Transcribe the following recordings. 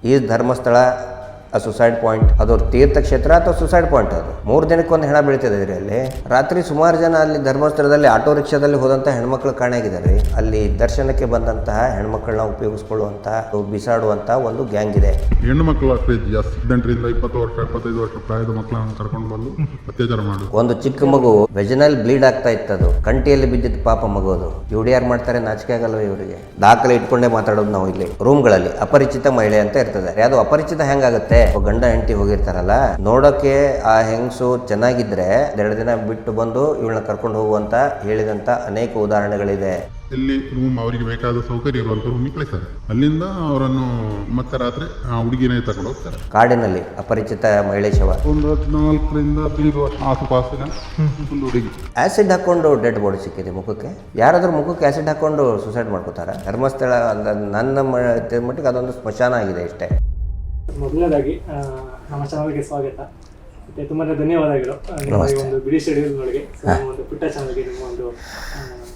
ಈ Dharmasthala suicide point, ಅದು ತೀರ್ಥಕ್ಷೇತ್ರ ಅಥವಾ ಸುಸೈಡ್ ಪಾಯಿಂಟ್. ಅದು 3 ದಿನಕ್ಕೊಂದು ಹೆಣ ಬೀಳ್ತಿದೆ ರೀ. ಅಲ್ಲಿ ರಾತ್ರಿ ಸುಮಾರು ಜನ ಅಲ್ಲಿ ಧರ್ಮಸ್ಥಳದಲ್ಲಿ ಆಟೋ ರಿಕ್ಷಾದಲ್ಲಿ ಹೋದಂಥ ಹೆಣ್ಮಕ್ಳು ಕಾಣೆಯಾಗಿದ್ದಾರೆ. ಅಲ್ಲಿ ದರ್ಶನಕ್ಕೆ ಬಂದಂತಹ ಹೆಣ್ಮಕ್ಳನ್ನ ಉಪಯೋಗಿಸ್ಕೊಳ್ಳುವಂತಹ ಬಿಸಾಡುವಂತಹ ಒಂದು ಗ್ಯಾಂಗ್ ಇದೆ. ಹೆಣ್ಣು ಮಕ್ಕಳು 18ರಿಂದ 20 ವರ್ಷ 25 ವರ್ಷ ಪ್ರಾಯದ ಮಕ್ಕಳನ್ನು ಕರ್ಕೊಂಡು ಬಂದು ಅತ್ಯಾಚಾರ ಮಾಡೋದು. ಒಂದು ಚಿಕ್ಕ ಮಗು ವೆಜನಲ್ ಬ್ಲೀಡ್ ಆಗ್ತಾ ಇತ್ತು. ಅದು ಕಂಟಿಯಲ್ಲಿ ಬಿದ್ದಿದ್ದು ಪಾಪ ಮಗು. ಅದು UDR ಮಾಡ್ತಾರೆ, ನಾಚಿಕೆ ಆಗಲ್ವ ಇವರಿಗೆ? ದಾಖಲೆ ಇಟ್ಕೊಂಡೇ ಮಾತಾಡೋದು ನಾವು ಇಲ್ಲಿ ರೂಮ್ಗಳಲ್ಲಿ. ಅಪರಿಚಿತ ಮಹಿಳೆ ಅಂತ ಇರ್ತದೆ. ಅದು ಅಪರಿಚಿತ ಹೆಂಗಾಗುತ್ತೆ? ಗಂಡ ಹೆಂಡತಿ ಹೋಗಿರ್ತಾರಲ್ಲ, ನೋಡೋಕೆ ಆ ಹೆಂಗಸು ಚೆನ್ನಾಗಿದ್ರೆ 2 ದಿನ ಬಿಟ್ಟು ಬಂದು ಇವಳನ್ನ ಕರ್ಕೊಂಡು ಹೋಗುವಂತ ಹೇಳಿದಂತ ಅನೇಕ ಉದಾಹರಣೆಗಳಿದೆ. ಇಲ್ಲಿ ರೂಮ್ ಅವರಿಗೆ ಬೇಕಾದ ಸೌಕರ್ಯ ಇರುವಂತ ರೂಮಿಗೆ ಕಳಿಸ್ತಾರೆ. ಅಲ್ಲಿಂದ ಅವರನ್ನು ಮತ್ತೆ ರಾತ್ರಿ ಆ ಹುಡುಗಿನೇ ತಗೊಂಡು ಹೋಗ್ತಾರೆ. ಕಾಡಿನಲ್ಲಿ ಅಪರಿಚಿತ ಮಹಿಳೆ ಶವ. ಒಂದು 14ರಿಂದ 15 ವರ್ಷ ಆಸುಪಾಸಿನ ಒಂದು ಹುಡುಗಿ ಆಸಿಡ್ ಹಾಕೊಂಡು ಡೆಡ್ ಬಾಡಿ ಸಿಕ್ಕಿದೆ ಮುಖಕ್ಕೆ. ಯಾರಾದ್ರೂ ಮುಖಕ್ಕೆ ಆಸಿಡ್ ಹಾಕೊಂಡು ಸುಸೈಡ್ ಮಾಡ್ಕೋತಾರ? ಧರ್ಮಸ್ಥಳ ನನ್ನ ಮಟ್ಟಿಗೆ ಅದೊಂದು ಸ್ಮಶಾನ ಆಗಿದೆ ಅಷ್ಟೇ. ಮೊದಲನೇದಾಗಿ ನಮ್ಮ ಚಾನಲ್ಗೆ ಸ್ವಾಗತ ಮತ್ತು ತುಂಬಾ ಧನ್ಯವಾದಗಳು. ನಿಮ್ಮ ಈ ಒಂದು ಬಿಡಿ ಶೆಡ್ಯೂಲ್ಗಳಿಗೆ ಒಂದು ಪುಟ್ಟ ಚಾನಲ್ಗೆ ನಿಮ್ಮ ಒಂದು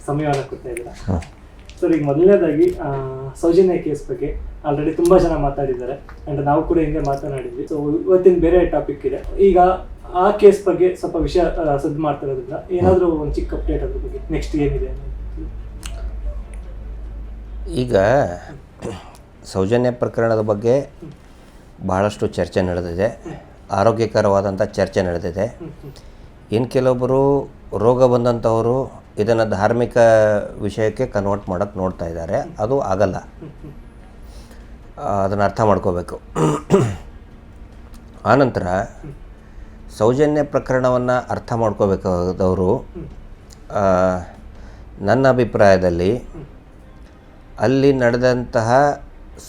ಸಮಯವನ್ನು ಕೊಡ್ತಾ ಇದ್ದೀರಾ ಸರ್. ಈಗ ಮೊದಲನೇದಾಗಿ ಸೌಜನ್ಯ ಕೇಸ್ ಬಗ್ಗೆ ಆಲ್ರೆಡಿ ತುಂಬ ಜನ ಮಾತಾಡಿದ್ದಾರೆ ಆ್ಯಂಡ್ ನಾವು ಕೂಡ ಹಿಂಗೆ ಮಾತನಾಡಿದ್ವಿ. ಸೊ ಇವತ್ತಿನ ಬೇರೆ ಟಾಪಿಕ್ ಇದೆ. ಈಗ ಆ ಕೇಸ್ ಬಗ್ಗೆ ಸ್ವಲ್ಪ ವಿಷಯ ಸದ್ದು ಮಾಡ್ತಿರೋದ್ರಿಂದ ಏನಾದರೂ ಒಂದು ಚಿಕ್ಕ ಅಪ್ಡೇಟ್ ಅದ್ರ ಬಗ್ಗೆ ನೆಕ್ಸ್ಟ್ ಏನಿದೆ? ಈಗ ಸೌಜನ್ಯ ಪ್ರಕರಣದ ಬಗ್ಗೆ ಬಹಳಷ್ಟು ಚರ್ಚೆ ನಡೆದಿದೆ, ಆರೋಗ್ಯಕರವಾದಂಥ ಚರ್ಚೆ ನಡೆದಿದೆ. ಇನ್ನು ಕೆಲವೊಬ್ಬರು ರೋಗ ಬಂದಂಥವರು ಇದನ್ನು ಧಾರ್ಮಿಕ ವಿಷಯಕ್ಕೆ ಕನ್ವರ್ಟ್ ಮಾಡೋಕ್ಕೆ ನೋಡ್ತಾ ಇದ್ದಾರೆ. ಅದು ಆಗಲ್ಲ, ಅದನ್ನು ಅರ್ಥ ಮಾಡ್ಕೋಬೇಕು. ಆನಂತರ ಸೌಜನ್ಯ ಪ್ರಕರಣವನ್ನು ಅರ್ಥ ಮಾಡ್ಕೋಬೇಕಾದವರು ನನ್ನ ಅಭಿಪ್ರಾಯದಲ್ಲಿ ಅಲ್ಲಿ ನಡೆದಂತಹ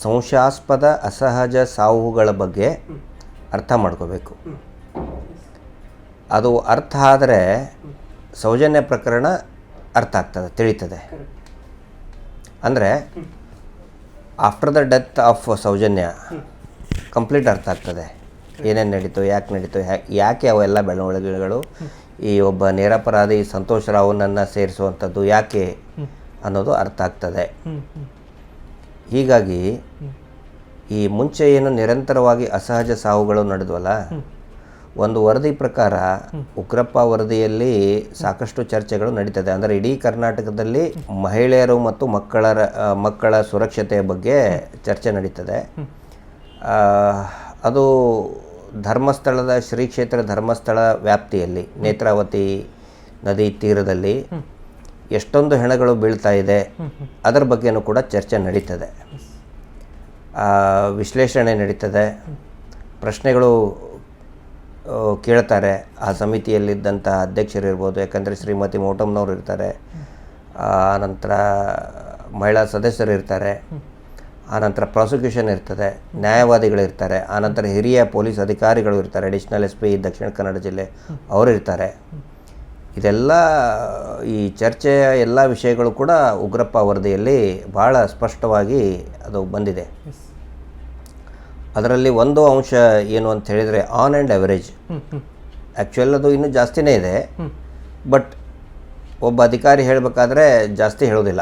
ಸಂಶಯಾಸ್ಪದ ಅಸಹಜ ಸಾವುಗಳ ಬಗ್ಗೆ ಅರ್ಥ ಮಾಡ್ಕೋಬೇಕು. ಅದು ಅರ್ಥ ಆದರೆ ಸೌಜನ್ಯ ಪ್ರಕರಣ ಅರ್ಥ ಆಗ್ತದೆ, ತಿಳಿತದೆ. ಅಂದರೆ after the death of Sowjanya complete ಅರ್ಥ ಆಗ್ತದೆ. ಏನೇನು ನಡೀತು, ಯಾಕೆ ನಡೀತು, ಯಾಕೆ ಅವೆಲ್ಲ ಬೆಳವಣಿಗೆಗಳು, ಈ ಒಬ್ಬ ನಿರಪರಾಧಿ ಸಂತೋಷ್ ರಾವ್ನನ್ನು ಸೇರಿಸುವಂಥದ್ದು ಯಾಕೆ ಅನ್ನೋದು ಅರ್ಥ ಆಗ್ತದೆ. ಹೀಗಾಗಿ ಈ ಮುಂಚೆ ಏನು ನಿರಂತರವಾಗಿ ಅಸಹಜ ಸಾವುಗಳು ನಡೆದ್ವಲ್ಲ, ಒಂದು ವರದಿ ಪ್ರಕಾರ ಉಗ್ರಪ್ಪ ವರದಿಯಲ್ಲಿ ಸಾಕಷ್ಟು ಚರ್ಚೆಗಳು ನಡೀತದೆ. ಅಂದರೆ ಇಡೀ ಕರ್ನಾಟಕದಲ್ಲಿ ಮಹಿಳೆಯರು ಮತ್ತು ಮಕ್ಕಳ ಸುರಕ್ಷತೆಯ ಬಗ್ಗೆ ಚರ್ಚೆ ನಡೀತದೆ. ಅದು ಧರ್ಮಸ್ಥಳದ ಶ್ರೀ ಕ್ಷೇತ್ರ ಧರ್ಮಸ್ಥಳ ವ್ಯಾಪ್ತಿಯಲ್ಲಿ ನೇತ್ರಾವತಿ ನದಿ ತೀರದಲ್ಲಿ ಎಷ್ಟೊಂದು ಹೆಣಗಳು ಬೀಳ್ತಾ ಇದೆ, ಅದರ ಬಗ್ಗೆನೂ ಕೂಡ ಚರ್ಚೆ ನಡೀತದೆ, ವಿಶ್ಲೇಷಣೆ ನಡೀತದೆ, ಪ್ರಶ್ನೆಗಳು ಕೇಳ್ತಾರೆ. ಆ ಸಮಿತಿಯಲ್ಲಿದ್ದಂಥ ಅಧ್ಯಕ್ಷರಿರ್ಬೋದು, ಯಾಕಂದರೆ ಶ್ರೀಮತಿ ಮೋಟಮ್ನವ್ರು ಇರ್ತಾರೆ, ಆನಂತರ ಮಹಿಳಾ ಸದಸ್ಯರು ಇರ್ತಾರೆ, ಆನಂತರ ಪ್ರಾಸಿಕ್ಯೂಷನ್ ಇರ್ತದೆ, ನ್ಯಾಯವಾದಿಗಳಿರ್ತಾರೆ, ಆನಂತರ ಹಿರಿಯ ಪೊಲೀಸ್ ಅಧಿಕಾರಿಗಳು ಇರ್ತಾರೆ, ಅಡಿಷನಲ್ SP ದಕ್ಷಿಣ ಕನ್ನಡ ಜಿಲ್ಲೆ ಅವರು ಇರ್ತಾರೆ. ಇದೆಲ್ಲ ಈ ಚರ್ಚೆಯ ಎಲ್ಲ ವಿಷಯಗಳು ಕೂಡ ಉಗ್ರಪ್ಪ ವರದಿಯಲ್ಲಿ ಭಾಳ ಸ್ಪಷ್ಟವಾಗಿ ಅದು ಬಂದಿದೆ. ಅದರಲ್ಲಿ ಒಂದು ಅಂಶ ಏನು ಅಂತ ಹೇಳಿದರೆ ಆನ್ ಆ್ಯಂಡ್ ಅವರೇಜ್, ಆ್ಯಕ್ಚುಯಲ್ ಅದು ಇನ್ನೂ ಜಾಸ್ತಿನೇ ಇದೆ, ಬಟ್ ಒಬ್ಬ ಅಧಿಕಾರಿ ಹೇಳಬೇಕಾದ್ರೆ ಜಾಸ್ತಿ ಹೇಳೋದಿಲ್ಲ,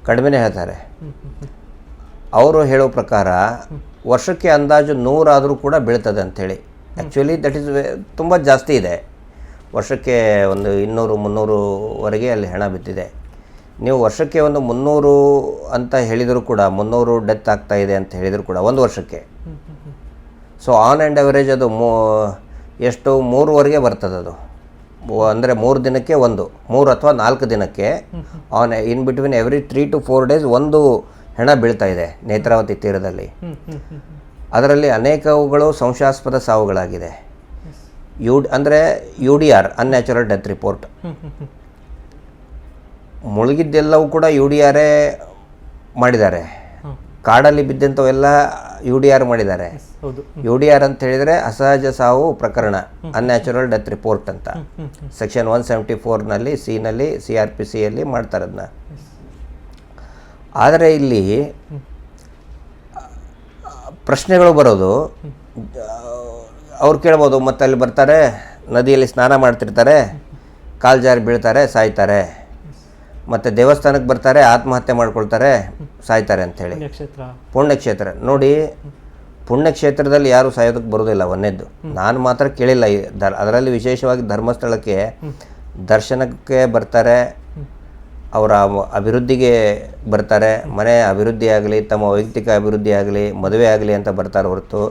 ಕಡಿಮೆನೇ ಹೇಳ್ತಾರೆ. ಅವರು ಹೇಳೋ ಪ್ರಕಾರ ವರ್ಷಕ್ಕೆ ಅಂದಾಜು 100 ಆದರೂ ಕೂಡ ಬೀಳ್ತದೆ ಅಂಥೇಳಿ. ಆ್ಯಕ್ಚುಲಿ ದಟ್ ಈಸ್ ತುಂಬ ಜಾಸ್ತಿ ಇದೆ. ವರ್ಷಕ್ಕೆ ಒಂದು 200-300ವರೆಗೆ ಅಲ್ಲಿ ಹೆಣ ಬಿದ್ದಿದೆ. ನೀವು ವರ್ಷಕ್ಕೆ ಒಂದು 300 ಅಂತ ಹೇಳಿದರೂ ಕೂಡ 300 ಡೆತ್ ಆಗ್ತಾ ಇದೆ ಅಂತ ಹೇಳಿದರೂ ಕೂಡ ಒಂದು ವರ್ಷಕ್ಕೆ. ಸೊ ಆನ್ ಆ್ಯಂಡ್ ಅವರೇಜ್ ಅದು ಎಷ್ಟು 3ವರೆಗೆ ಬರ್ತದೆ. ಅದು ಅಂದರೆ 3 ದಿನಕ್ಕೆ 3 ಅಥವಾ 4 ದಿನಕ್ಕೆ in between every 3 to 4 days ಒಂದು ಹೆಣ ಬೀಳ್ತಾ ಇದೆ ನೇತ್ರಾವತಿ ತೀರದಲ್ಲಿ. ಅದರಲ್ಲಿ ಅನೇಕವುಗಳು ಸಂಶಯಾಸ್ಪದ ಸಾವುಗಳಾಗಿದೆ. ಅಂದರೆ UDR ಅನ್ಯಾಚುರಲ್ ಡೆತ್ ರಿಪೋರ್ಟ್. ಮುಳುಗಿದ್ದೆಲ್ಲವೂ ಕೂಡ UDR ಮಾಡಿದ್ದಾರೆ. ಕಾಡಲ್ಲಿ ಬಿದ್ದಂಥವೆಲ್ಲ UDR ಮಾಡಿದ್ದಾರೆ. UDR ಅಂತ ಹೇಳಿದರೆ ಅಸಹಜ ಸಾವು ಪ್ರಕರಣ, ಅನ್ಯಾಚುರಲ್ ಡೆತ್ ರಿಪೋರ್ಟ್ ಅಂತ ಸೆಕ್ಷನ್ 174ನಲ್ಲಿ ಸಿನಲ್ಲಿ CRPCಯಲ್ಲಿ ಮಾಡ್ತಾರೆ ಅದನ್ನ. ಆದರೆ ಇಲ್ಲಿ ಪ್ರಶ್ನೆಗಳು ಬರೋದು, ಅವ್ರು ಕೇಳ್ಬೋದು, ಮತ್ತು ಅಲ್ಲಿ ಬರ್ತಾರೆ, ನದಿಯಲ್ಲಿ ಸ್ನಾನ ಮಾಡ್ತಿರ್ತಾರೆ, ಕಾಲು ಜಾರಿ ಬೀಳ್ತಾರೆ, ಸಾಯ್ತಾರೆ, ಮತ್ತು ದೇವಸ್ಥಾನಕ್ಕೆ ಬರ್ತಾರೆ, ಆತ್ಮಹತ್ಯೆ ಮಾಡ್ಕೊಳ್ತಾರೆ, ಸಾಯ್ತಾರೆ ಅಂಥೇಳಿ. ಪುಣ್ಯಕ್ಷೇತ್ರ ನೋಡಿ, ಪುಣ್ಯಕ್ಷೇತ್ರದಲ್ಲಿ ಯಾರು ಸಾಯೋದಕ್ಕೆ ಬರೋದಿಲ್ಲ ಒಂದೇದ್ದು. ನಾನು ಮಾತ್ರ ಕೇಳಿಲ್ಲ. ಅದರಲ್ಲಿ ವಿಶೇಷವಾಗಿ ಧರ್ಮಸ್ಥಳಕ್ಕೆ ದರ್ಶನಕ್ಕೆ ಬರ್ತಾರೆ, ಅವರ ಅಭಿವೃದ್ಧಿಗೆ ಬರ್ತಾರೆ, ಮನೆ ಅಭಿವೃದ್ಧಿ ಆಗಲಿ, ತಮ್ಮ ವೈಯಕ್ತಿಕ ಅಭಿವೃದ್ಧಿ ಆಗಲಿ, ಮದುವೆ ಆಗಲಿ ಅಂತ ಬರ್ತಾರೆ ಹೊರತು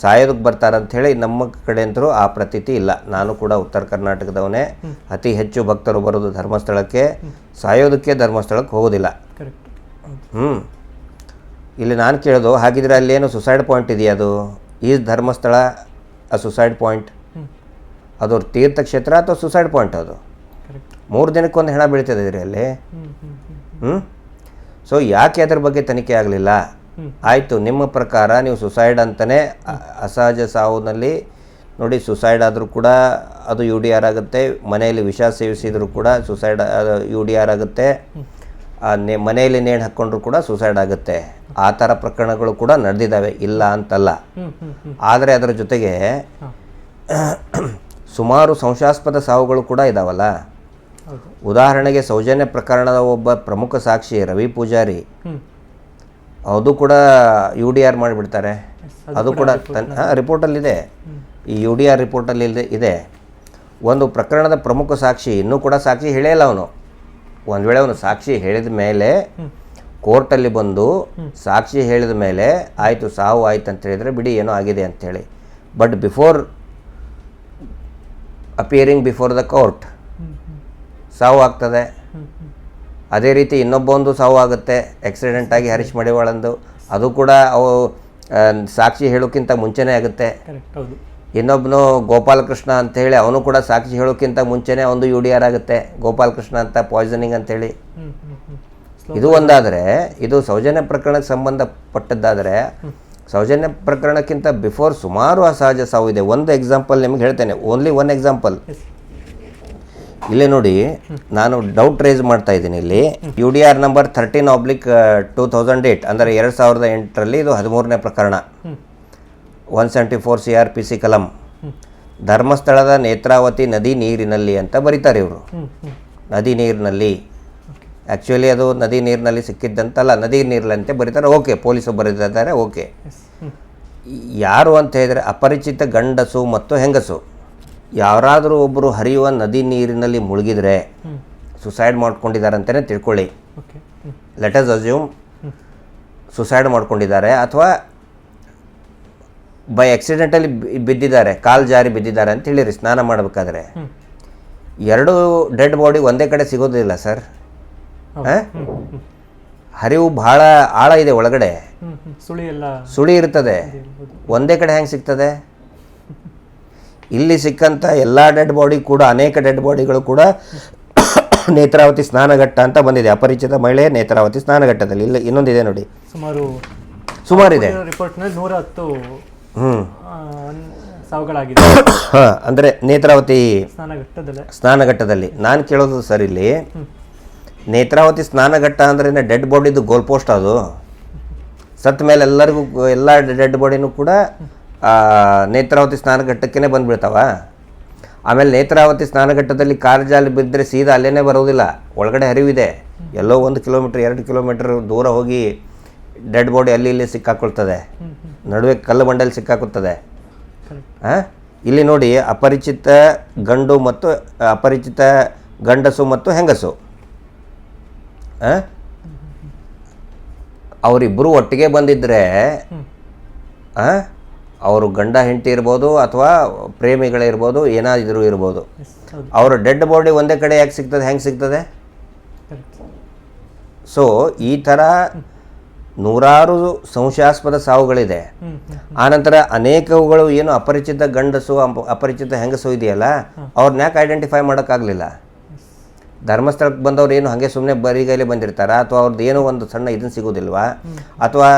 ಸಾಯೋದಕ್ಕೆ ಬರ್ತಾರೆ ಅಂಥೇಳಿ ನಮ್ಮ ಕಡೆ ಅಂತರೂ ಆ ಪ್ರತೀತಿ ಇಲ್ಲ. ನಾನು ಕೂಡ ಉತ್ತರ ಕರ್ನಾಟಕದವನೇ. ಅತಿ ಹೆಚ್ಚು ಭಕ್ತರು ಬರೋದು ಧರ್ಮಸ್ಥಳಕ್ಕೆ, ಸಾಯೋದಕ್ಕೆ ಧರ್ಮಸ್ಥಳಕ್ಕೆ ಹೋಗೋದಿಲ್ಲ. ಇಲ್ಲಿ ನಾನು ಕೇಳೋದು, ಹಾಗಿದ್ರೆ ಅಲ್ಲೇನು ಸುಸೈಡ್ ಪಾಯಿಂಟ್ ಇದೆಯಾ? ಅದು ಈಸ್ ಧರ್ಮಸ್ಥಳ ಆ ಸುಸೈಡ್ ಪಾಯಿಂಟ್? ಅದು ತೀರ್ಥಕ್ಷೇತ್ರ ಅಥವಾ ಸುಸೈಡ್ ಪಾಯಿಂಟ್? ಅದು 3 ದಿನಕ್ಕೊಂದು ಹೆಣ ಬೀಳ್ತದೆ ರೀ ಅಲ್ಲಿ. ಸೊ ಯಾಕೆ ಅದ್ರ ಬಗ್ಗೆ ತನಿಖೆ ಆಗಲಿಲ್ಲ? ಆಯಿತು, ನಿಮ್ಮ ಪ್ರಕಾರ ನೀವು ಸುಸೈಡ್ ಅಂತಲೇ ಅಸಹಜ ಸಾವುನಲ್ಲಿ ನೋಡಿ, ಸುಸೈಡ್ ಆದರೂ ಕೂಡ ಅದು UDR ಆಗುತ್ತೆ. ಮನೆಯಲ್ಲಿ ವಿಷ ಸೇವಿಸಿದರೂ ಕೂಡ ಸುಸೈಡ್ UDR ಆಗುತ್ತೆ. ಮನೆಯಲ್ಲಿ ನೇಣು ಹಾಕ್ಕೊಂಡ್ರು ಕೂಡ ಸುಸೈಡ್ ಆಗುತ್ತೆ. ಆ ಥರ ಪ್ರಕರಣಗಳು ಕೂಡ ನಡೆದಿದ್ದಾವೆ, ಇಲ್ಲ ಅಂತಲ್ಲ. ಆದರೆ ಅದರ ಜೊತೆಗೆ ಸುಮಾರು ಸಂಶಯಾಸ್ಪದ ಸಾವುಗಳು ಕೂಡ ಇದ್ದಾವಲ್ಲ. ಉದಾಹರಣೆಗೆ ಸೌಜನ್ಯ ಪ್ರಕರಣದ ಒಬ್ಬ ಪ್ರಮುಖ ಸಾಕ್ಷಿ ರವಿ ಪೂಜಾರಿ, ಅದು ಕೂಡ UDR ಮಾಡಿಬಿಡ್ತಾರೆ. ಅದು ಕೂಡ ರಿಪೋರ್ಟಲ್ಲಿದೆ, ಈ UDR ರಿಪೋರ್ಟಲ್ಲಿ ಇದೆ. ಒಂದು ಪ್ರಕರಣದ ಪ್ರಮುಖ ಸಾಕ್ಷಿ ಇನ್ನೂ ಕೂಡ ಸಾಕ್ಷಿ ಹೇಳೇ ಇಲ್ಲ ಅವನು. ಒಂದು ವೇಳೆ ಅವನು ಸಾಕ್ಷಿ ಹೇಳಿದ ಮೇಲೆ ಕೋರ್ಟಲ್ಲಿ ಬಂದು ಸಾಕ್ಷಿ ಹೇಳಿದ ಮೇಲೆ ಆಯಿತು, ಸಾವು ಆಯ್ತು ಅಂತ ಹೇಳಿದರೆ ಬಿಡಿ, ಏನೋ ಆಗಿದೆ ಅಂಥೇಳಿ. But before appearing before the court ಸಾವು ಆಗ್ತದೆ. ಅದೇ ರೀತಿ ಇನ್ನೊಬ್ಬೊಂದು ಸಾವು ಆಗುತ್ತೆ, ಆಕ್ಸಿಡೆಂಟಾಗಿ ಹರೀಶ್ ಮಡಿವಾಳಂದು. ಅದು ಕೂಡ ಅವು ಸಾಕ್ಷಿ ಹೇಳೋಕ್ಕಿಂತ ಮುಂಚೆನೇ ಆಗುತ್ತೆ. ಇನ್ನೊಬ್ಬನು ಗೋಪಾಲಕೃಷ್ಣ ಅಂಥೇಳಿ, ಅವನು ಕೂಡ ಸಾಕ್ಷಿ ಹೇಳೋಕ್ಕಿಂತ ಮುಂಚೆನೇ ಒಂದು UDR ಆಗುತ್ತೆ, ಗೋಪಾಲಕೃಷ್ಣ ಅಂತ ಪಾಯ್ಸನಿಂಗ್ ಅಂಥೇಳಿ. ಇದು ಒಂದಾದರೆ, ಇದು ಸೌಜನ್ಯ ಪ್ರಕರಣಕ್ಕೆ ಸಂಬಂಧಪಟ್ಟದ್ದಾದರೆ, ಸೌಜನ್ಯ ಪ್ರಕರಣಕ್ಕಿಂತ ಬಿಫೋರ್ ಸುಮಾರು ಅಸಹಜ ಸಾವು ಇದೆ. ಒಂದು ಎಕ್ಸಾಂಪಲ್ ನಿಮ್ಗೆ ಹೇಳ್ತೇನೆ, ಓನ್ಲಿ ಒನ್ ಎಕ್ಸಾಂಪಲ್. ಇಲ್ಲೇ ನೋಡಿ, ನಾನು ಡೌಟ್ ರೇಸ್ ಮಾಡ್ತಾ ಇದ್ದೀನಿ ಇಲ್ಲಿ. UDR ನಂಬರ್ 13/2008 ಅಂದರೆ 2008ರಲ್ಲಿ ಇದು 13ನೇ ಪ್ರಕರಣ. 174 CRPC ಕಲಂ. ಧರ್ಮಸ್ಥಳದ ನೇತ್ರಾವತಿ ನದಿ ನೀರಿನಲ್ಲಿ ಅಂತ ಬರೀತಾರೆ ಇವರು. ನದಿ ನೀರಿನಲ್ಲಿ, ಆ್ಯಕ್ಚುಲಿ ಅದು ನದಿ ನೀರಿನಲ್ಲಿ ಸಿಕ್ಕಿದ್ದಂತಲ್ಲ, ನದಿ ನೀರಿನಂತೆ ಬರೀತಾರೆ. ಓಕೆ, ಪೊಲೀಸರು ಬರೀತಿದ್ದಾರೆ, ಓಕೆ. ಯಾರು ಅಂತ ಹೇಳಿದರೆ ಅಪರಿಚಿತ ಗಂಡಸು ಮತ್ತು ಹೆಂಗಸು ಯಾರಾದರೂ ಒಬ್ಬರು ಹರಿಯುವ ನದಿ ನೀರಿನಲ್ಲಿ ಮುಳುಗಿದರೆ ಸುಸೈಡ್ ಮಾಡ್ಕೊಂಡಿದ್ದಾರೆ ಅಂತಲೇ ತಿಳ್ಕೊಳ್ಳಿ. ಲೆಟ್ ಅಸ್ ಅಸ್ಯೂಮ್ ಸುಸೈಡ್ ಮಾಡ್ಕೊಂಡಿದ್ದಾರೆ, ಅಥವಾ ಬೈ ಆಕ್ಸಿಡೆಂಟಲ್ಲಿ ಬಿದ್ದಿದ್ದಾರೆ, ಕಾಲು ಜಾರಿ ಬಿದ್ದಿದ್ದಾರೆ ಅಂತ ಹೇಳಿರಿ ಸ್ನಾನ ಮಾಡಬೇಕಾದ್ರೆ. 2 ಡೆಡ್ ಬಾಡಿ ಒಂದೇ ಕಡೆ ಸಿಗೋದಿಲ್ಲ ಸರ್. ಹರಿವು ಭಾಳ ಆಳ ಇದೆ ಒಳಗಡೆ, ಸುಳಿ ಇರ್ತದೆ. ಒಂದೇ ಕಡೆ ಹೆಂಗೆ ಸಿಗ್ತದೆ? ಇಲ್ಲಿ ಸಿಕ್ಕಂಥ ಎಲ್ಲ ಡೆಡ್ ಬಾಡಿ ಕೂಡ, ಅನೇಕ ಡೆಡ್ ಬಾಡಿಗಳು ಕೂಡ ನೇತ್ರಾವತಿ ಸ್ನಾನಘಟ್ಟ ಅಂತ ಬಂದಿದೆ. ಅಪರಿಚಿತ ಮಹಿಳೆ ನೇತ್ರಾವತಿ ಸ್ನಾನಘಟ್ಟದಲ್ಲಿ. ಇಲ್ಲ ಇನ್ನೊಂದಿದೆ ನೋಡಿ, ಸುಮಾರಿದೆ. 110 ಸಾವುಗಳಾಗಿದೆ. ಅಂದರೆ ನೇತ್ರಾವತಿ ಸ್ನಾನಘಟ್ಟದಲ್ಲಿ. ನಾನು ಕೇಳೋದು ಸರ್, ಇಲ್ಲಿ ನೇತ್ರಾವತಿ ಸ್ನಾನಘಟ್ಟ ಅಂದ್ರೆ ಡೆಡ್ ಬಾಡಿದು ಗೋಲ್ ಪೋಸ್ಟ್. ಅದು ಸತ್ತ ಮೇಲೆ ಎಲ್ಲರಿಗೂ, ಎಲ್ಲ ಡೆಡ್ ಬಾಡಿನೂ ಕೂಡ ನೇತ್ರಾವತಿ ಸ್ನಾನಘಟ್ಟಕ್ಕೇ ಬಂದುಬಿಡ್ತಾವ. ಆಮೇಲೆ ನೇತ್ರಾವತಿ ಸ್ನಾನಘಟ್ಟದಲ್ಲಿ ಕಾಲು ಜಾಲಿ ಬಿದ್ದರೆ ಸೀದಾ ಅಲ್ಲೇ ಬರೋದಿಲ್ಲ, ಒಳಗಡೆ ಹರಿವಿದೆ. ಎಲ್ಲೋ 1 ಕಿಲೋಮೀಟ್ರ್ 2 ಕಿಲೋಮೀಟ್ರ್ ದೂರ ಹೋಗಿ ಡೆಡ್ ಬಾಡಿ ಅಲ್ಲಿ ಇಲ್ಲಿ ಸಿಕ್ಕಾಕೊಳ್ತದೆ, ನಡುವೆ ಕಲ್ಲು ಬಂಡಲ್ಲಿ ಸಿಕ್ಕಾಕುತ್ತದೆ. ಇಲ್ಲಿ ನೋಡಿ, ಅಪರಿಚಿತ ಗಂಡು ಮತ್ತು ಅಪರಿಚಿತ ಗಂಡಸು ಮತ್ತು ಹೆಂಗಸು, ಅವರಿಬ್ಬರು ಒಟ್ಟಿಗೆ ಬಂದಿದ್ದರೆ ಅವರು ಗಂಡ ಹೆಂಡತಿ ಇರ್ಬೋದು ಅಥವಾ ಪ್ರೇಮಿಗಳಿರ್ಬೋದು, ಏನಾದರೂ ಇರ್ಬೋದು. ಅವರ ಡೆಡ್ ಬಾಡಿ ಒಂದೇ ಕಡೆ ಯಾಕೆ ಸಿಗ್ತದೆ, ಹೆಂಗೆ ಸಿಗ್ತದೆ? ಸೊ ಈ ಥರ ನೂರಾರು ಸಂಶಯಾಸ್ಪದ ಸಾವುಗಳಿದೆ. ಆನಂತರ ಅನೇಕವುಗಳು ಏನು ಅಪರಿಚಿತ ಗಂಡಸು ಅಪರಿಚಿತ ಹೆಂಗಸು ಇದೆಯಲ್ಲ, ಅವ್ರನ್ನ ಯಾಕೆ ಐಡೆಂಟಿಫೈ ಮಾಡೋಕ್ಕಾಗಲಿಲ್ಲ? ಧರ್ಮಸ್ಥಳಕ್ಕೆ ಬಂದವ್ರು ಏನು ಹಾಗೆ ಸುಮ್ಮನೆ ಬರಿಗೈಲಿ ಬಂದಿರ್ತಾರ, ಅಥವಾ ಅವ್ರದ್ದು ಏನೋ ಒಂದು ಸಣ್ಣ ಇದನ್ನು ಸಿಗೋದಿಲ್ವಾ? ಅಥವಾ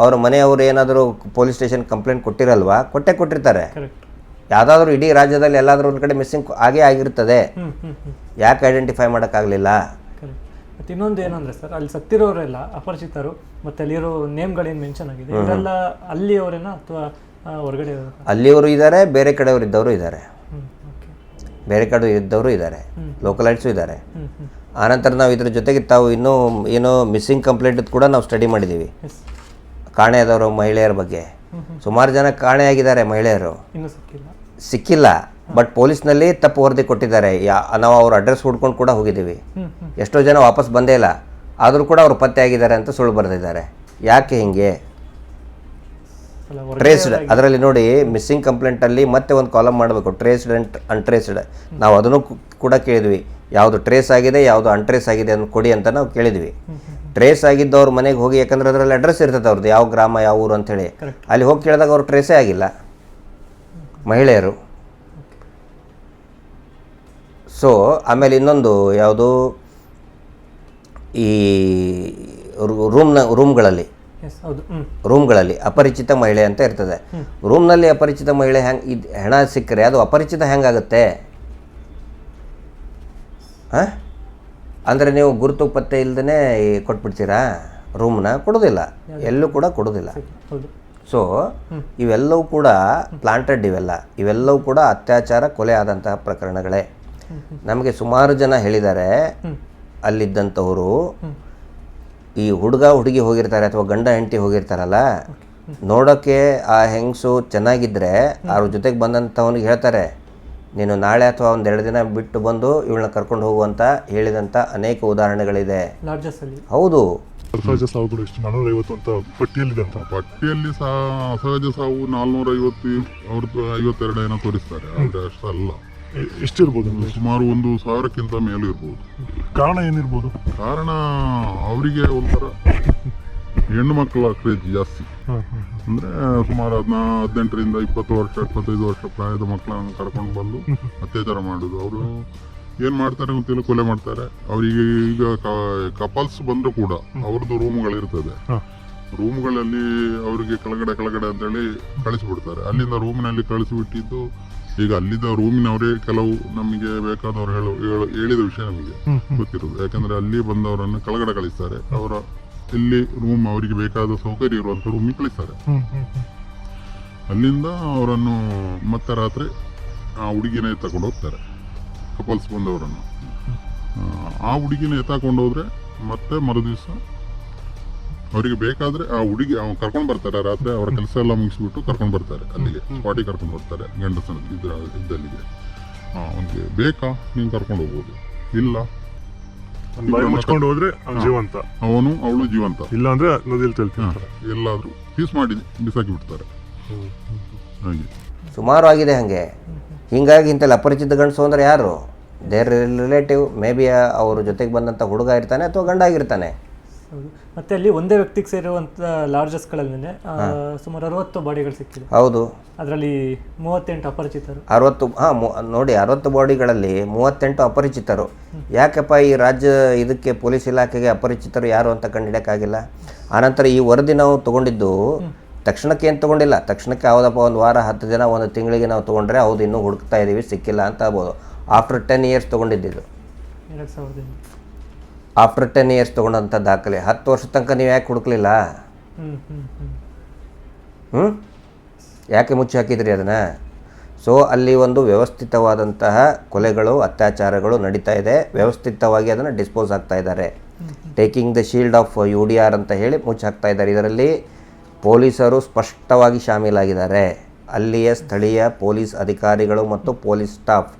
ಅವ್ರ ಮನೆಯವರು ಏನಾದರೂ ಪೊಲೀಸ್ ಸ್ಟೇಷನ್ ಕಂಪ್ಲೇಂಟ್ ಕೊಟ್ಟಿರಲ್ವಾ? ಕೊಟ್ಟಿರ್ತಾರೆ. ಯಾವುದಾದ್ರೂ ಇಡೀ ರಾಜ್ಯದಲ್ಲಿ ಎಲ್ಲಾದರೂ ಒಂದು ಕಡೆ ಮಿಸ್ಸಿಂಗ್ ಆಗೇ ಆಗಿರ್ತದೆ. ಯಾಕೆ ಐಡೆಂಟಿಫೈ ಮಾಡೋಕ್ಕಾಗಲಿಲ್ಲ? ಮತ್ತು ಇನ್ನೊಂದು ಏನಂದರೆ ಸರ್, ಅಲ್ಲಿ ಸತ್ತಿರೋರೆಲ್ಲ ಅಪರಿಚಿತರು, ಮತ್ತು ಅಲ್ಲಿರೋ ನೇಮ್ಗಳೇನು ಮೆನ್ಷನ್ ಆಗಿದೆ, ಇವರೆಲ್ಲ ಅಲ್ಲಿಯವರೇನ ಅಥವಾ ಹೊರಗಡೆ? ಅಲ್ಲಿಯವರು ಇದ್ದಾರೆ, ಬೇರೆ ಕಡೆಯವರು ಇದ್ದವರು ಇದ್ದಾರೆ, ಬೇರೆ ಕಡೆ ಇದ್ದವರು ಇದ್ದಾರೆ, ಲೋಕಲೈಟ್ಸು ಇದ್ದಾರೆ. ಆನಂತರ ನಾವು ಇದ್ರ ಜೊತೆಗೆ ತಾವು ಇನ್ನೂ ಏನೋ ಮಿಸ್ಸಿಂಗ್ ಕಂಪ್ಲೇಂಟ್ ಕೂಡ ನಾವು ಸ್ಟಡಿ ಮಾಡಿದ್ದೀವಿ, ಕಾಣೆಯಾದವರು ಮಹಿಳೆಯರ ಬಗ್ಗೆ. ಸುಮಾರು ಜನ ಕಾಣೆಯಾಗಿದ್ದಾರೆ ಮಹಿಳೆಯರು, ಇನ್ನೂ ಸಿಕ್ಕಿಲ್ಲ. ಸಿಕ್ಕಿಲ್ಲ. ಬಟ್ ಪೊಲೀಸ್ನಲ್ಲಿ ತಪ್ಪು ವರದಿ ಕೊಟ್ಟಿದ್ದಾರೆ. ನಾವು ಅವ್ರ ಅಡ್ರೆಸ್ ಹುಡ್ಕೊಂಡು ಕೂಡ ಹೋಗಿದ್ದೀವಿ. ಎಷ್ಟೋ ಜನ ವಾಪಸ್ ಬಂದೇ ಇಲ್ಲ, ಆದರೂ ಕೂಡ ಅವ್ರು ಪತ್ತೆ ಆಗಿದ್ದಾರೆ ಅಂತ ಸುಳ್ಳು ಬರೆದಿದ್ದಾರೆ. ಯಾಕೆ ಹಿಂಗೆ? ಟ್ರೇಸ್ಡ್ ಅದರಲ್ಲಿ ನೋಡಿ, ಮಿಸ್ಸಿಂಗ್ ಕಂಪ್ಲೇಂಟಲ್ಲಿ ಮತ್ತೆ ಒಂದು ಕಾಲಮ್ ಮಾಡಬೇಕು, ಟ್ರೇಸ್ಡ್ ಆ್ಯಂಡ್ ಅನ್ಟ್ರೇಸ್ಡ್. ನಾವು ಅದನ್ನು ಕೂಡ ಕೇಳಿದ್ವಿ, ಯಾವುದು ಟ್ರೇಸ್ ಆಗಿದೆ ಯಾವುದು ಅನ್ಟ್ರೇಸ್ ಆಗಿದೆ ಅಂತ ಕೊಡಿ ಅಂತ ನಾವು ಕೇಳಿದ್ವಿ. ಟ್ರೇಸ್ ಆಗಿದ್ದವ್ರ ಮನೆಗೆ ಹೋಗಿ, ಯಾಕಂದ್ರೆ ಅದರಲ್ಲಿ ಅಡ್ರೆಸ್ ಇರ್ತದೆ ಅವ್ರದ್ದು, ಯಾವ ಗ್ರಾಮ ಯಾವ ಊರು ಅಂಥೇಳಿ. ಅಲ್ಲಿ ಹೋಗಿ ಕೇಳಿದಾಗ ಅವ್ರು ಟ್ರೇಸೇ ಆಗಿಲ್ಲ ಮಹಿಳೆಯರು. ಸೊ ಆಮೇಲೆ ಇನ್ನೊಂದು ಯಾವುದು, ಈ ರೂಮ್ಗಳಲ್ಲಿ ಅಪರಿಚಿತ ಮಹಿಳೆ ಅಂತ ಇರ್ತದೆ. ರೂಮ್ನಲ್ಲಿ ಅಪರಿಚಿತ ಮಹಿಳೆ ಹೆಂಗೆ ಹೆಣ ಸಿಕ್ಕರೆ ಅದು ಅಪರಿಚಿತ ಹೆಂಗಾಗುತ್ತೆ? ಹಾಂ, ಅಂದರೆ ನೀವು ಗುರುತು ಪತ್ತೆ ಇಲ್ಲದೇ ಕೊಟ್ಬಿಡ್ತೀರಾ ರೂಮ್ನ? ಕೊಡೋದಿಲ್ಲ, ಎಲ್ಲೂ ಕೂಡ ಕೊಡೋದಿಲ್ಲ. ಸೊ ಇವೆಲ್ಲವೂ ಕೂಡ ಪ್ಲಾಂಟೆಡ್, ಇವೆಲ್ಲವೂ ಕೂಡ ಅತ್ಯಾಚಾರ, ಕೊಲೆ ಆದಂತಹ ಪ್ರಕರಣಗಳೇ. ನಮಗೆ ಸುಮಾರು ಜನ ಹೇಳಿದ್ದಾರೆ, ಅಲ್ಲಿದ್ದಂಥವರು ಈ ಹುಡುಗ ಹುಡುಗಿ ಹೋಗಿರ್ತಾರೆ ಅಥವಾ ಗಂಡ ಹೆಂಡತಿ ಹೋಗಿರ್ತಾರಲ್ಲ, ನೋಡೋಕ್ಕೆ ಆ ಹೆಂಗಸು ಚೆನ್ನಾಗಿದ್ದರೆ ಅವ್ರ ಜೊತೆಗೆ ಬಂದಂಥವನಿಗೆ ಹೇಳ್ತಾರೆ, ನೀನು ನಾಳೆ ಅಥವಾ ಒಂದೆರಡು ದಿನ ಬಿಟ್ಟು ಬಂದು ಇವಳನ್ನ ಕರ್ಕೊಂಡು ಹೋಗುವಂತ ಹೇಳಿದಂಥ ಅನೇಕ ಉದಾಹರಣೆಗಳಿದೆ. ಹೌದು. ಅಸಹಜ ಸಾವುಗಳು ಎಷ್ಟು? 450 ಅಂತ ಪಟ್ಟಿಯಲ್ಲಿ ಅಸಹಜ ಸಾವು 450, ಅವ್ರದ್ದು 52 ಏನೋ ತೋರಿಸ್ತಾರೆ. ಆದರೆ ಅಷ್ಟಲ್ಲ, ಎಷ್ಟಿರ್ಬೋದು? ಸುಮಾರು 1000ಕ್ಕಿಂತ ಮೇಲೂ ಇರ್ಬೋದು. ಕಾರಣ ಏನಿರ್ಬೋದು? ಕಾರಣ ಅವರಿಗೆ ಒಂಥರ ಹೆಣ್ಣು ಮಕ್ಕಳ ಕ್ರೇಜ್ ಜಾಸ್ತಿ. ಅಂದರೆ ಸುಮಾರು 18ರಿಂದ 20 ವರ್ಷ 25 ವರ್ಷ ಪ್ರಾಯದ ಮಕ್ಕಳನ್ನು ಕರ್ಕೊಂಡು ಬಂದು ಅತ್ಯಾಚಾರ ಮಾಡೋದು. ಅವರು ಏನು ಮಾಡ್ತಾರೆ ಗೊತ್ತಿಲ್ಲ, ಕೊಲೆ ಮಾಡ್ತಾರೆ. ಅವರಿಗೆ ಈಗ ಕಪಲ್ಸ್ ಬಂದರೂ ಕೂಡ ಅವ್ರದ್ದು ರೂಮ್ಗಳಿರ್ತದೆ. ರೂಮ್ಗಳಲ್ಲಿ ಅವರಿಗೆ ಕೆಳಗಡೆ ಅಂತೇಳಿ ಕಳಿಸಿಬಿಡ್ತಾರೆ. ಅಲ್ಲಿಂದ ರೂಮಿನಲ್ಲಿ ಕಳಿಸಿಬಿಟ್ಟಿದ್ದು, ಈಗ ಅಲ್ಲಿದ್ದ ರೂಮಿನವರೇ ಕೆಲವು ನಮಗೆ ಬೇಕಾದವರು ಹೇಳಿದ ವಿಷಯ ನಮಗೆ ಗೊತ್ತಿರೋದು. ಯಾಕಂದರೆ ಅಲ್ಲಿ ಬಂದವರನ್ನು ಕೆಳಗಡೆ ಕಳಿಸ್ತಾರೆ. ಅವರ ಇಲ್ಲಿ ರೂಮ್ ಅವರಿಗೆ ಬೇಕಾದ ಸೌಕರ್ಯ ಇರುವಂಥ ರೂಮಿಗೆ ಕಳಿಸ್ತಾರೆ. ಅಲ್ಲಿಂದ ಅವರನ್ನು ಮತ್ತೆ ರಾತ್ರಿ ಆ ಹುಡುಗಿನ ಎತ್ತಕೊಂಡು ಹೋಗ್ತಾರೆ, ಕಪಲ್ಸ್ ಬಂದವರನ್ನು. ಆ ಹುಡುಗಿನ ಎತ್ತಾಕೊಂಡು ಹೋದ್ರೆ ಮತ್ತೆ ಮರುದಿವಸ ಅವರಿಗೆ ಬೇಕಾದರೆ ಆ ಹುಡುಗಿ ಅವ್ನು ಕರ್ಕೊಂಡು ಬರ್ತಾರೆ. ರಾತ್ರಿ ಅವರ ಕೆಲಸ ಎಲ್ಲ ಮುಗಿಸ್ಬಿಟ್ಟು ಕರ್ಕೊಂಡು ಬರ್ತಾರೆ, ಅಲ್ಲಿಗೆ ಸ್ಪಾಟಿಗೆ ಕರ್ಕೊಂಡು ಬರ್ತಾರೆ. ಗಂಡಸನ ಇದ್ದಲ್ಲಿಗೆ ಅವನಿಗೆ ಬೇಕಾ ನೀನು ಕರ್ಕೊಂಡು ಹೋಗ್ಬೋದು, ಇಲ್ಲ ಮುಚ್ಕೊಂಡು ಹೋದ್ರೆ ಜೀವಂತ, ಅವಳು ಜೀವಂತ, ಇಲ್ಲ ಅಂದ್ರೆ ನದಿಯಲ್ಲಿ ತೇಲ್ತಾರೆ. ಎಲ್ಲಾದ್ರೂ ಪೀಸ್ ಮಾಡಿ ಬಿಸಾಕಿ ಬಿಡ್ತಾರೆ. ಹಾಗೆ ಸುಮಾರು ಆಗಿದೆ ಹಾಗೆ. ಹೀಗಾಗಿ ಇಂಥಲ್ಲಿ ಅಪರಿಚಿತ ಗಂಡಸು ಅಂದರೆ ಯಾರು? ದೇರ್ ರಿಲೇಟಿವ್, ಮೇ ಬಿ ಅವ್ರ ಜೊತೆಗೆ ಬಂದಂಥ ಹುಡುಗ ಇರ್ತಾನೆ ಅಥವಾ ಗಂಡ ಆಗಿರ್ತಾನೆ. ಮತ್ತೆ ಅಲ್ಲಿ ಒಂದೇ ವ್ಯಕ್ತಿಗೆ ಸೇರುವಂಥ ಲಾಡ್ಜಸ್ಗಳಲ್ಲಿ ಸುಮಾರು 60 ಬಾಡಿಗಳು ಸಿಕ್ಕಿದೆ. ಹೌದು, ಅದರಲ್ಲಿ 38 ಅಪರಿಚಿತರು. 60 ನೋಡಿ, 60 ಬಾಡಿಗಳಲ್ಲಿ 38 ಅಪರಿಚಿತರು. ಯಾಕಪ್ಪ ಈ ರಾಜ್ಯ ಇದಕ್ಕೆ ಪೊಲೀಸ್ ಇಲಾಖೆಗೆ ಅಪರಿಚಿತರು ಯಾರು ಅಂತ ಕಂಡುಹಿಡಿಯೋಕ್ಕಾಗಿಲ್ಲ? ಆನಂತರ ಈ ವರದಿ ನಾವು ತೊಗೊಂಡಿದ್ದು ತಕ್ಷಣಕ್ಕೆ ಏನು ತೊಗೊಂಡಿಲ್ಲ. ತಕ್ಷಣಕ್ಕೆ ಯಾವುದಪ್ಪ ಒಂದು ವಾರ 10 ದಿನ 1 ತಿಂಗಳಿಗೆ ನಾವು ತೊಗೊಂಡ್ರೆ ಹೌದು ಇನ್ನೂ ಹುಡುಕ್ತಾ ಇದ್ದೀವಿ ಸಿಕ್ಕಿಲ್ಲ ಅಂತ ಆಗ್ಬೋದು. ಆಫ್ಟರ್ 10 ಇಯರ್ಸ್ ತೊಗೊಂಡಿದ್ದು, 2000 ಆಫ್ಟರ್ 10 ಇಯರ್ಸ್ ತೊಗೊಂಡಂಥ ದಾಖಲೆ. 10 ವರ್ಷ ತನಕ ನೀವು ಯಾಕೆ ಹುಡುಕ್ಲಿಲ್ಲ? ಯಾಕೆ ಮುಚ್ಚಿ ಹಾಕಿದ್ರಿ ಅದನ್ನು? ಸೊ ಅಲ್ಲಿ ಒಂದು ವ್ಯವಸ್ಥಿತವಾದಂತಹ ಕೊಲೆಗಳು, ಅತ್ಯಾಚಾರಗಳು ನಡೀತಾ ಇದೆ. ವ್ಯವಸ್ಥಿತವಾಗಿ ಅದನ್ನು ಡಿಸ್ಪೋಸ್ ಆಗ್ತಾ ಇದ್ದಾರೆ. Taking the shield of UDR ಅಂತ ಹೇಳಿ ಮುಚ್ಚಿ ಹಾಕ್ತಾ ಇದ್ದಾರೆ. ಇದರಲ್ಲಿ ಪೊಲೀಸರು ಸ್ಪಷ್ಟವಾಗಿ ಶಾಮೀಲಾಗಿದ್ದಾರೆ. ಅಲ್ಲಿಯ ಸ್ಥಳೀಯ ಪೊಲೀಸ್ ಅಧಿಕಾರಿಗಳು ಮತ್ತು ಪೊಲೀಸ್ ಸ್ಟಾಫ್,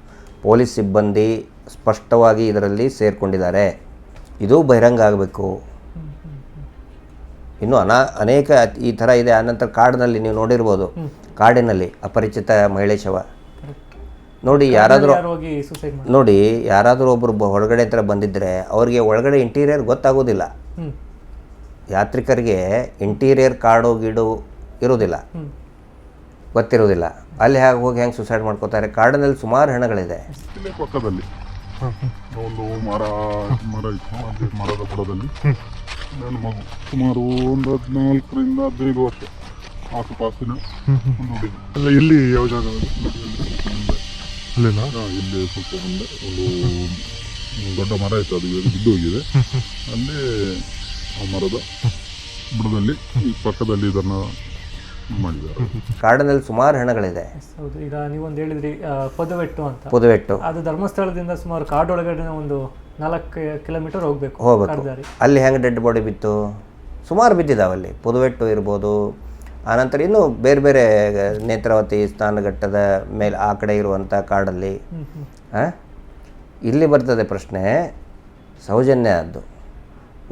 ಪೊಲೀಸ್ ಸಿಬ್ಬಂದಿ ಸ್ಪಷ್ಟವಾಗಿ ಇದರಲ್ಲಿ ಸೇರಿಕೊಂಡಿದ್ದಾರೆ. ಇದು ಬಹಿರಂಗ ಆಗಬೇಕು. ಇನ್ನು ಅನೇಕ ಈ ಥರ ಇದೆ. ಆನಂತರ ಕಾಡಿನಲ್ಲಿ ನೀವು ನೋಡಿರ್ಬೋದು, ಕಾಡಿನಲ್ಲಿ ಅಪರಿಚಿತ ಮಹಿಳೆ ಶವ ನೋಡಿ. ಯಾರಾದರೂ ಒಬ್ಬರು ಹೊರಗಡೆ ಹತ್ರ ಬಂದಿದ್ದರೆ ಅವ್ರಿಗೆ ಒಳಗಡೆ ಇಂಟೀರಿಯರ್ ಗೊತ್ತಾಗೋದಿಲ್ಲ. ಯಾತ್ರಿಕರಿಗೆ ಇಂಟೀರಿಯರ್ ಕಾಡು ಗೀಡು ಇರೋದಿಲ್ಲ, ಗೊತ್ತಿರೋದಿಲ್ಲ. ಅಲ್ಲಿ ಹೋಗಿ ಹೆಂಗೆ ಸುಸೈಡ್ ಮಾಡ್ಕೋತಾರೆ? ಕಾಡಿನಲ್ಲಿ ಸುಮಾರು ಹೆಣಗಳಿದೆ. ಪಕ್ಕದಲ್ಲಿ ಒಂದು ಮರ ಇತ್ತು, ಅದೇ ಮರದ ಬುಡದಲ್ಲಿ ನನ್ನ ಮಗು ಸುಮಾರು ಒಂದು 14ರಿಂದ 15 ವರ್ಷ ಆಸುಪಾಸಿನ ಒಂದು ಹುಡುಗಿ. ಅಲ್ಲ, ಇಲ್ಲಿ ಯಾವ ಜಾಗ? ಅಲ್ಲೇನಾ? ಇಲ್ಲಿ ಸ್ವಲ್ಪ ಮುಂದೆ ಒಂದು ದೊಡ್ಡ ಮರ ಇತ್ತು, ಅದು ಬಿದ್ದು ಹೋಗಿದೆ. ಅಲ್ಲೇ ಆ ಮರದ ಬುಡದಲ್ಲಿ ಈ ಪಕ್ಕದಲ್ಲಿ ಇದನ್ನು ಮಾಡಿದ್ದಾರೆ. ಕಾಡಿನಲ್ಲಿ ಸುಮಾರು ಹೆಣಗಳಿದೆ. ಹೌದು. ಈಗ ನೀವೊಂದು ಹೇಳಿದ್ರಿ ಪೊದವೆಟ್ಟು ಅಂತ. ಪೊದವೆಟ್ಟು ಅದು ಧರ್ಮಸ್ಥಳದಿಂದ ಸುಮಾರು ಕಾಡೊಳಗಡೆ ಒಂದು 4 ಕಿಲೋಮೀಟರ್ ಹೋಗ್ಬೇಕು. ಅಲ್ಲಿ ಹೆಂಗೆ ಡೆಡ್ ಬಾಡಿ ಬಿತ್ತು? ಸುಮಾರು ಬಿದ್ದಿದ್ದಾವೆ ಅಲ್ಲಿ. ಪೊದವೆಟ್ಟು ಇರ್ಬೋದು, ಆನಂತರ ಇನ್ನು ಬೇರೆ ಬೇರೆ ನೇತ್ರಾವತಿ ಸ್ನಾನಘಟ್ಟದ ಮೇಲೆ ಆ ಕಡೆ ಇರುವಂಥ ಕಾಡಲ್ಲಿ ಇಲ್ಲಿ ಬರ್ತದೆ ಪ್ರಶ್ನೆ ಸೌಜನ್ಯ. ಅದು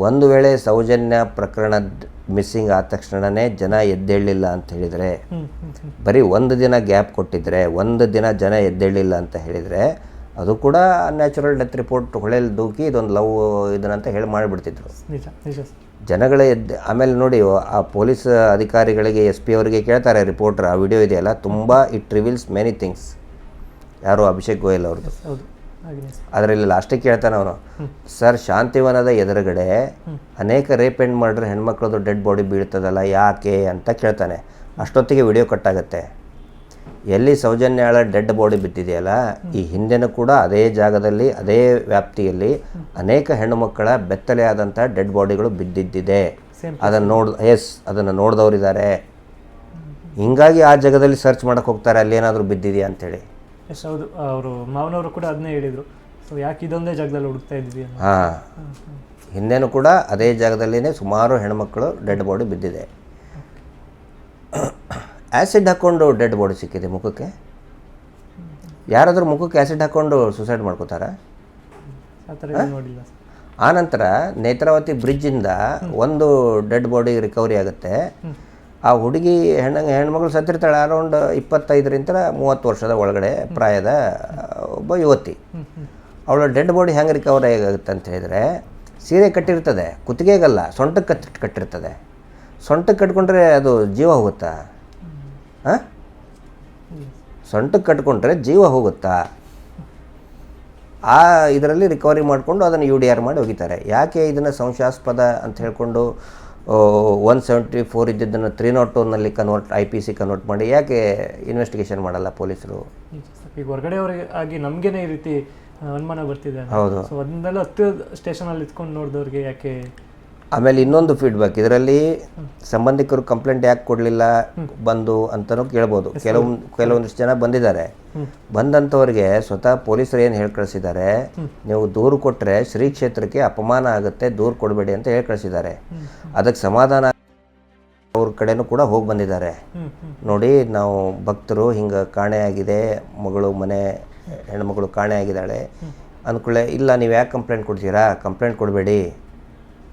ಒಂದು ವೇಳೆ ಸೌಜನ್ಯ ಪ್ರಕರಣ ಮಿಸ್ಸಿಂಗ್ ಆದ ತಕ್ಷಣವೇ ಜನ ಎದ್ದೇಳಲಿಲ್ಲ ಅಂತ ಹೇಳಿದರೆ, ಬರೀ ಒಂದು ದಿನ ಗ್ಯಾಪ್ ಕೊಟ್ಟಿದ್ರೆ, ಒಂದು ದಿನ ಜನ ಎದ್ದೇಳಲಿಲ್ಲ ಅಂತ ಹೇಳಿದರೆ ಅದು ಕೂಡ ನ್ಯಾಚುರಲ್ ಡೆತ್ ರಿಪೋರ್ಟ್ ಹೊಳೆಯಲ್ಲಿ ದೂಕಿ ಇದೊಂದು ಲವ್ ಇದನ್ನಂತ ಹೇಳಿ ಮಾಡಿಬಿಡ್ತಿದ್ರು ಜನಗಳೇ ಆಮೇಲೆ ನೋಡಿ ಆ ಪೊಲೀಸ್ ಅಧಿಕಾರಿಗಳಿಗೆ SP ಅವರಿಗೆ ಕೇಳ್ತಾರೆ ರಿಪೋರ್ಟರ್, ಆ ವಿಡಿಯೋ ಇದೆಯಲ್ಲ ತುಂಬ ಇಟ್ ರಿವೀಲ್ಸ್ ಮೆನಿ ಥಿಂಗ್ಸ್. ಯಾರು ಅಭಿಷೇಕ್ ಗೋಯಲ್ ಅವ್ರದ್ದು. ಅದರಲ್ಲಿ ಲಾಸ್ಟಿಗೆ ಕೇಳ್ತಾನೆ ಅವನು, ಸರ್ ಶಾಂತಿವನದ ಎದುರುಗಡೆ ಅನೇಕ ರೇಪ್ ಆ್ಯಂಡ್ ಮರ್ಡರ್ ಹೆಣ್ಮಕ್ಳದ್ದು ಡೆಡ್ ಬಾಡಿ ಬೀಳ್ತದಲ್ಲ ಯಾಕೆ ಅಂತ ಕೇಳ್ತಾನೆ. ಅಷ್ಟೊತ್ತಿಗೆ ವಿಡಿಯೋ ಕಟ್ಟಾಗುತ್ತೆ. ಎಲ್ಲಿ ಸೌಜನ್ಯಾಳ ಡೆಡ್ ಬಾಡಿ ಬಿದ್ದಿದೆಯಲ್ಲ, ಈ ಹಿಂದೆನೂ ಕೂಡ ಅದೇ ಜಾಗದಲ್ಲಿ ಅದೇ ವ್ಯಾಪ್ತಿಯಲ್ಲಿ ಅನೇಕ ಹೆಣ್ಣುಮಕ್ಕಳ ಬೆತ್ತಲೆಯಾದಂಥ ಡೆಡ್ ಬಾಡಿಗಳು ಬಿದ್ದಿದ್ದಿದೆ. ಅದನ್ನು ನೋಡಿದವರಿದ್ದಾರೆ. ಹಿಂಗಾಗಿ ಆ ಜಾಗದಲ್ಲಿ ಸರ್ಚ್ ಮಾಡೋಕ್ಕೆ ಹೋಗ್ತಾರೆ ಅಲ್ಲಿ ಏನಾದರೂ ಬಿದ್ದಿದೆಯಾ ಅಂಥೇಳಿ. ಎಸ್ ಹೌದು, ಅವರು ಮಾವನವರು ಕೂಡ ಅದನ್ನೇ ಹೇಳಿದರು. ಸೊ ಯಾಕೆ ಇದೊಂದೇ ಜಾಗದಲ್ಲಿ ಹುಡುಕ್ತಾ ಇದ್ದೀವಿ? ಹಿಂದೆನೂ ಕೂಡ ಅದೇ ಜಾಗದಲ್ಲಿನೇ ಸುಮಾರು ಹೆಣ್ಮಕ್ಳು ಡೆಡ್ ಬಾಡಿ ಬಿದ್ದಿದೆ. ಆ್ಯಸಿಡ್ ಹಾಕ್ಕೊಂಡು ಡೆಡ್ ಬಾಡಿ ಸಿಕ್ಕಿದೆ ಮುಖಕ್ಕೆ. ಯಾರಾದರೂ ಮುಖಕ್ಕೆ ಆ್ಯಸಿಡ್ ಹಾಕ್ಕೊಂಡು ಸೂಸೈಡ್ ಮಾಡ್ಕೋತಾರ? ಆನಂತರ ನೇತ್ರಾವತಿ ಬ್ರಿಡ್ಜಿಂದ ಒಂದು ಡೆಡ್ ಬಾಡಿ ರಿಕವರಿ ಆಗುತ್ತೆ. ಆ ಹುಡುಗಿ ಹೆಣ್ಮಗಳು ಸತ್ತಿರ್ತಾಳೆ ಅರೌಂಡ್ 25-30 ವರ್ಷದ ಒಳಗಡೆ ಪ್ರಾಯದ ಒಬ್ಬ ಯುವತಿ. ಅವಳ ಡೆಡ್ ಬಾಡಿ ಹೆಂಗೆ ರಿಕವರಿ ಆಗುತ್ತೆ ಅಂತ ಹೇಳಿದರೆ, ಸೀರೆ ಕಟ್ಟಿರ್ತದೆ, ಕುತ್ತಿಗೆಗಲ್ಲ ಸೊಂಟಕ್ಕೆ ಕಟ್ಟಿರ್ತದೆ. ಸೊಂಟಕ್ಕೆ ಕಟ್ಕೊಂಡ್ರೆ ಅದು ಜೀವ ಹೋಗುತ್ತಾ? ಸೊಂಟಕ್ಕೆ ಕಟ್ಕೊಂಡ್ರೆ ಜೀವ ಹೋಗುತ್ತಾ? ಆ ಇದರಲ್ಲಿ ರಿಕವರಿ ಮಾಡಿಕೊಂಡು ಅದನ್ನು UDR ಮಾಡಿ ಹೋಗಿದ್ದಾರೆ. ಯಾಕೆ ಇದನ್ನು ಸಂಶಯಾಸ್ಪದ ಅಂತ ಹೇಳ್ಕೊಂಡು 174 ಇದ್ದಿದ್ದನ್ನು 302ನಲ್ಲಿ IPC ಕನ್ವರ್ಟ್ ಮಾಡಿ ಯಾಕೆ ಇನ್ವೆಸ್ಟಿಗೇಷನ್ ಮಾಡಲ್ಲ ಪೊಲೀಸರು? ಈಗ ಹೊರಗಡೆಯವರಿಗೆ ಆಗಿ ನಮಗೇನೆ ಈ ರೀತಿ ಅನುಮಾನ ಬರ್ತಿದೆ. ಹೌದು. ಸೊ ಅದನ್ನೆಲ್ಲ ಹತ್ತು ಸ್ಟೇಷನಲ್ಲಿ ಇಟ್ಕೊಂಡು ನೋಡಿದವ್ರಿಗೆ ಯಾಕೆ? ಆಮೇಲೆ ಇನ್ನೊಂದು ಫೀಡ್ಬ್ಯಾಕ್ ಇದರಲ್ಲಿ, ಸಂಬಂಧಿಕರು ಕಂಪ್ಲೇಂಟ್ ಯಾಕೆ ಕೊಡಲಿಲ್ಲ ಬಂದು ಅಂತಲೂ ಕೇಳ್ಬೋದು. ಕೆಲವೊಂದಿಷ್ಟು ಜನ ಬಂದಿದ್ದಾರೆ. ಬಂದಂಥವ್ರಿಗೆ ಸ್ವತಃ ಪೊಲೀಸರು ಏನು ಹೇಳಿ ಕಳಿಸಿದ್ದಾರೆ, ನೀವು ದೂರು ಕೊಟ್ಟರೆ ಶ್ರೀ ಕ್ಷೇತ್ರಕ್ಕೆ ಅಪಮಾನ ಆಗುತ್ತೆ, ದೂರು ಕೊಡಬೇಡಿ ಅಂತ ಹೇಳಿ ಕಳಿಸಿದ್ದಾರೆ. ಅದಕ್ಕೆ ಸಮಾಧಾನ ಅವ್ರ ಕಡೆನೂ ಕೂಡ ಹೋಗಿ ಬಂದಿದ್ದಾರೆ. ನೋಡಿ, ನಾವು ಭಕ್ತರು ಹಿಂಗೆ ಕಾಣೆಯಾಗಿದೆ, ಮನೆ ಹೆಣ್ಮಗಳು ಕಾಣೆ ಆಗಿದ್ದಾಳೆ ಅಂದ್ಕೊಳ್ಳೆ, ಇಲ್ಲ ನೀವು ಯಾಕೆ ಕಂಪ್ಲೇಂಟ್ ಕೊಡ್ತೀರಾ? ಕಂಪ್ಲೇಂಟ್ ಕೊಡಬೇಡಿ,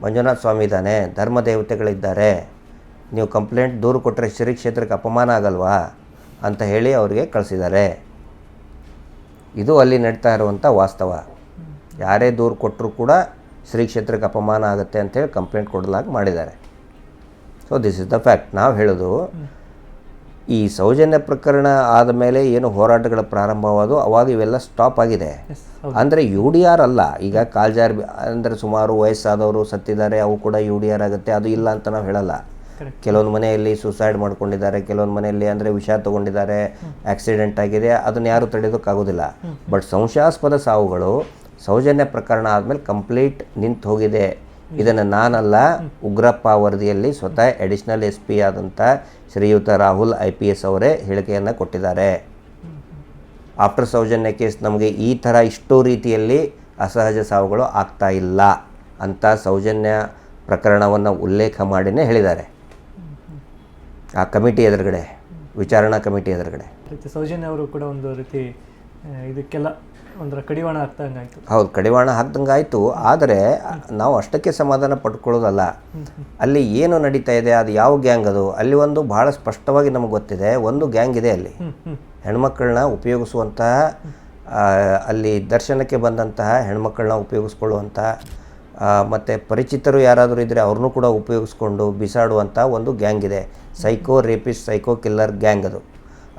ಮಂಜುನಾಥ ಸ್ವಾಮಿ ಇದ್ದಾನೆ, ಧರ್ಮ ದೇವತೆಗಳಿದ್ದಾರೆ, ನೀವು ಕಂಪ್ಲೇಂಟ್ ದೂರು ಕೊಟ್ಟರೆ ಶ್ರೀ ಕ್ಷೇತ್ರಕ್ಕೆ ಅಪಮಾನ ಆಗಲ್ವಾ ಅಂತ ಹೇಳಿ ಅವರಿಗೆ ಕಳಿಸಿದ್ದಾರೆ. ಇದು ಅಲ್ಲಿ ನಡೀತಾ ಇರುವಂಥ ವಾಸ್ತವ. ಯಾರೇ ದೂರು ಕೊಟ್ಟರೂ ಕೂಡ ಶ್ರೀ ಕ್ಷೇತ್ರಕ್ಕೆ ಅಪಮಾನ ಆಗುತ್ತೆ ಅಂತೇಳಿ ಕಂಪ್ಲೇಂಟ್ ಕೊಡಲಾಗಿ ಮಾಡಿದ್ದಾರೆ. So this is the fact. ನಾವು ಹೇಳೋದು, ಈ ಸೌಜನ್ಯ ಪ್ರಕರಣ ಆದ ಮೇಲೆ ಏನು ಹೋರಾಟಗಳ ಪ್ರಾರಂಭವಾದವು ಅವಾಗ ಇವೆಲ್ಲ ಸ್ಟಾಪ್ ಆಗಿದೆ. ಅಂದರೆ UDR ಅಲ್ಲ. ಈಗ ಕಾಲ್ಜಾರ್ ಅಂದರೆ ಸುಮಾರು ವಯಸ್ಸಾದವರು ಸತ್ತಿದ್ದಾರೆ, ಅವು ಕೂಡ UDR ಆಗುತ್ತೆ, ಅದು ಇಲ್ಲ ಅಂತ ನಾವು ಹೇಳಲ್ಲ. ಕೆಲವೊಂದು ಮನೆಯಲ್ಲಿ ಸುಸೈಡ್ ಮಾಡ್ಕೊಂಡಿದ್ದಾರೆ, ಕೆಲವೊಂದು ಮನೆಯಲ್ಲಿ ಅಂದರೆ ವಿಷ ತೊಗೊಂಡಿದ್ದಾರೆ, ಆಕ್ಸಿಡೆಂಟ್ ಆಗಿದೆ, ಅದನ್ನು ಯಾರು ತಡೆಯೋದಕ್ಕಾಗೋದಿಲ್ಲ. ಬಟ್ ಸಂಶಯಾಸ್ಪದ ಸಾವುಗಳು ಸೌಜನ್ಯ ಪ್ರಕರಣ ಆದಮೇಲೆ ಕಂಪ್ಲೀಟ್ ನಿಂತು ಹೋಗಿದೆ. ಇದನ್ನು ನಾನಲ್ಲ, ಉಗ್ರಪ್ಪ ವರದಿಯಲ್ಲಿ ಸ್ವತಃ ಅಡಿಷನಲ್ SP ಆದಂಥ ಶ್ರೀಯುತ ರಾಹುಲ್ IPS ಅವರೇ ಹೇಳಿಕೆಯನ್ನು ಕೊಟ್ಟಿದ್ದಾರೆ. ಆಫ್ಟರ್ ಸೌಜನ್ಯ ಕೇಸ್ ನಮಗೆ ಈ ಥರ ಇಷ್ಟೋ ರೀತಿಯಲ್ಲಿ ಅಸಹಜ ಸಾವುಗಳು ಆಗ್ತಾ ಇಲ್ಲ ಅಂತ ಸೌಜನ್ಯ ಪ್ರಕರಣವನ್ನು ಉಲ್ಲೇಖ ಮಾಡಿನೇ ಹೇಳಿದ್ದಾರೆ ಆ ಕಮಿಟಿ ಎದುರುಗಡೆ, ವಿಚಾರಣಾ ಕಮಿಟಿ ಎದುರುಗಡೆ. ಸೌಜನ್ಯ ಅವರು ಕೂಡ ಒಂದು ರೀತಿ ಇದಕ್ಕೆಲ್ಲ ಒಂಥರ ಕಡಿವಾಣ ಹಾಕ್ದಂಗಾಯ್ತು. ಹೌದು, ಕಡಿವಾಣ ಹಾಕ್ದಂಗಾಯಿತು. ಆದರೆ ನಾವು ಅಷ್ಟಕ್ಕೆ ಸಮಾಧಾನ ಪಡ್ಕೊಳ್ಳೋದಲ್ಲ. ಅಲ್ಲಿ ಏನು ನಡೀತಾ ಇದೆ, ಅದು ಯಾವ ಗ್ಯಾಂಗ್ ಅದು, ಅಲ್ಲಿ ಒಂದು ಭಾಳ ಸ್ಪಷ್ಟವಾಗಿ ನಮಗೆ ಗೊತ್ತಿದೆ. ಒಂದು ಗ್ಯಾಂಗ್ ಇದೆ ಅಲ್ಲಿ, ಹೆಣ್ಮಕ್ಕಳನ್ನ ಉಪಯೋಗಿಸುವಂತಹ, ಅಲ್ಲಿ ದರ್ಶನಕ್ಕೆ ಬಂದಂತಹ ಹೆಣ್ಮಕ್ಕಳನ್ನ ಉಪಯೋಗಿಸ್ಕೊಳ್ಳುವಂಥ, ಮತ್ತು ಪರಿಚಿತರು ಯಾರಾದರೂ ಇದ್ದರೆ ಅವ್ರನ್ನೂ ಕೂಡ ಉಪಯೋಗಿಸ್ಕೊಂಡು ಬಿಸಾಡುವಂಥ ಒಂದು ಗ್ಯಾಂಗ್ ಇದೆ. Psycho rapist, psycho killer gang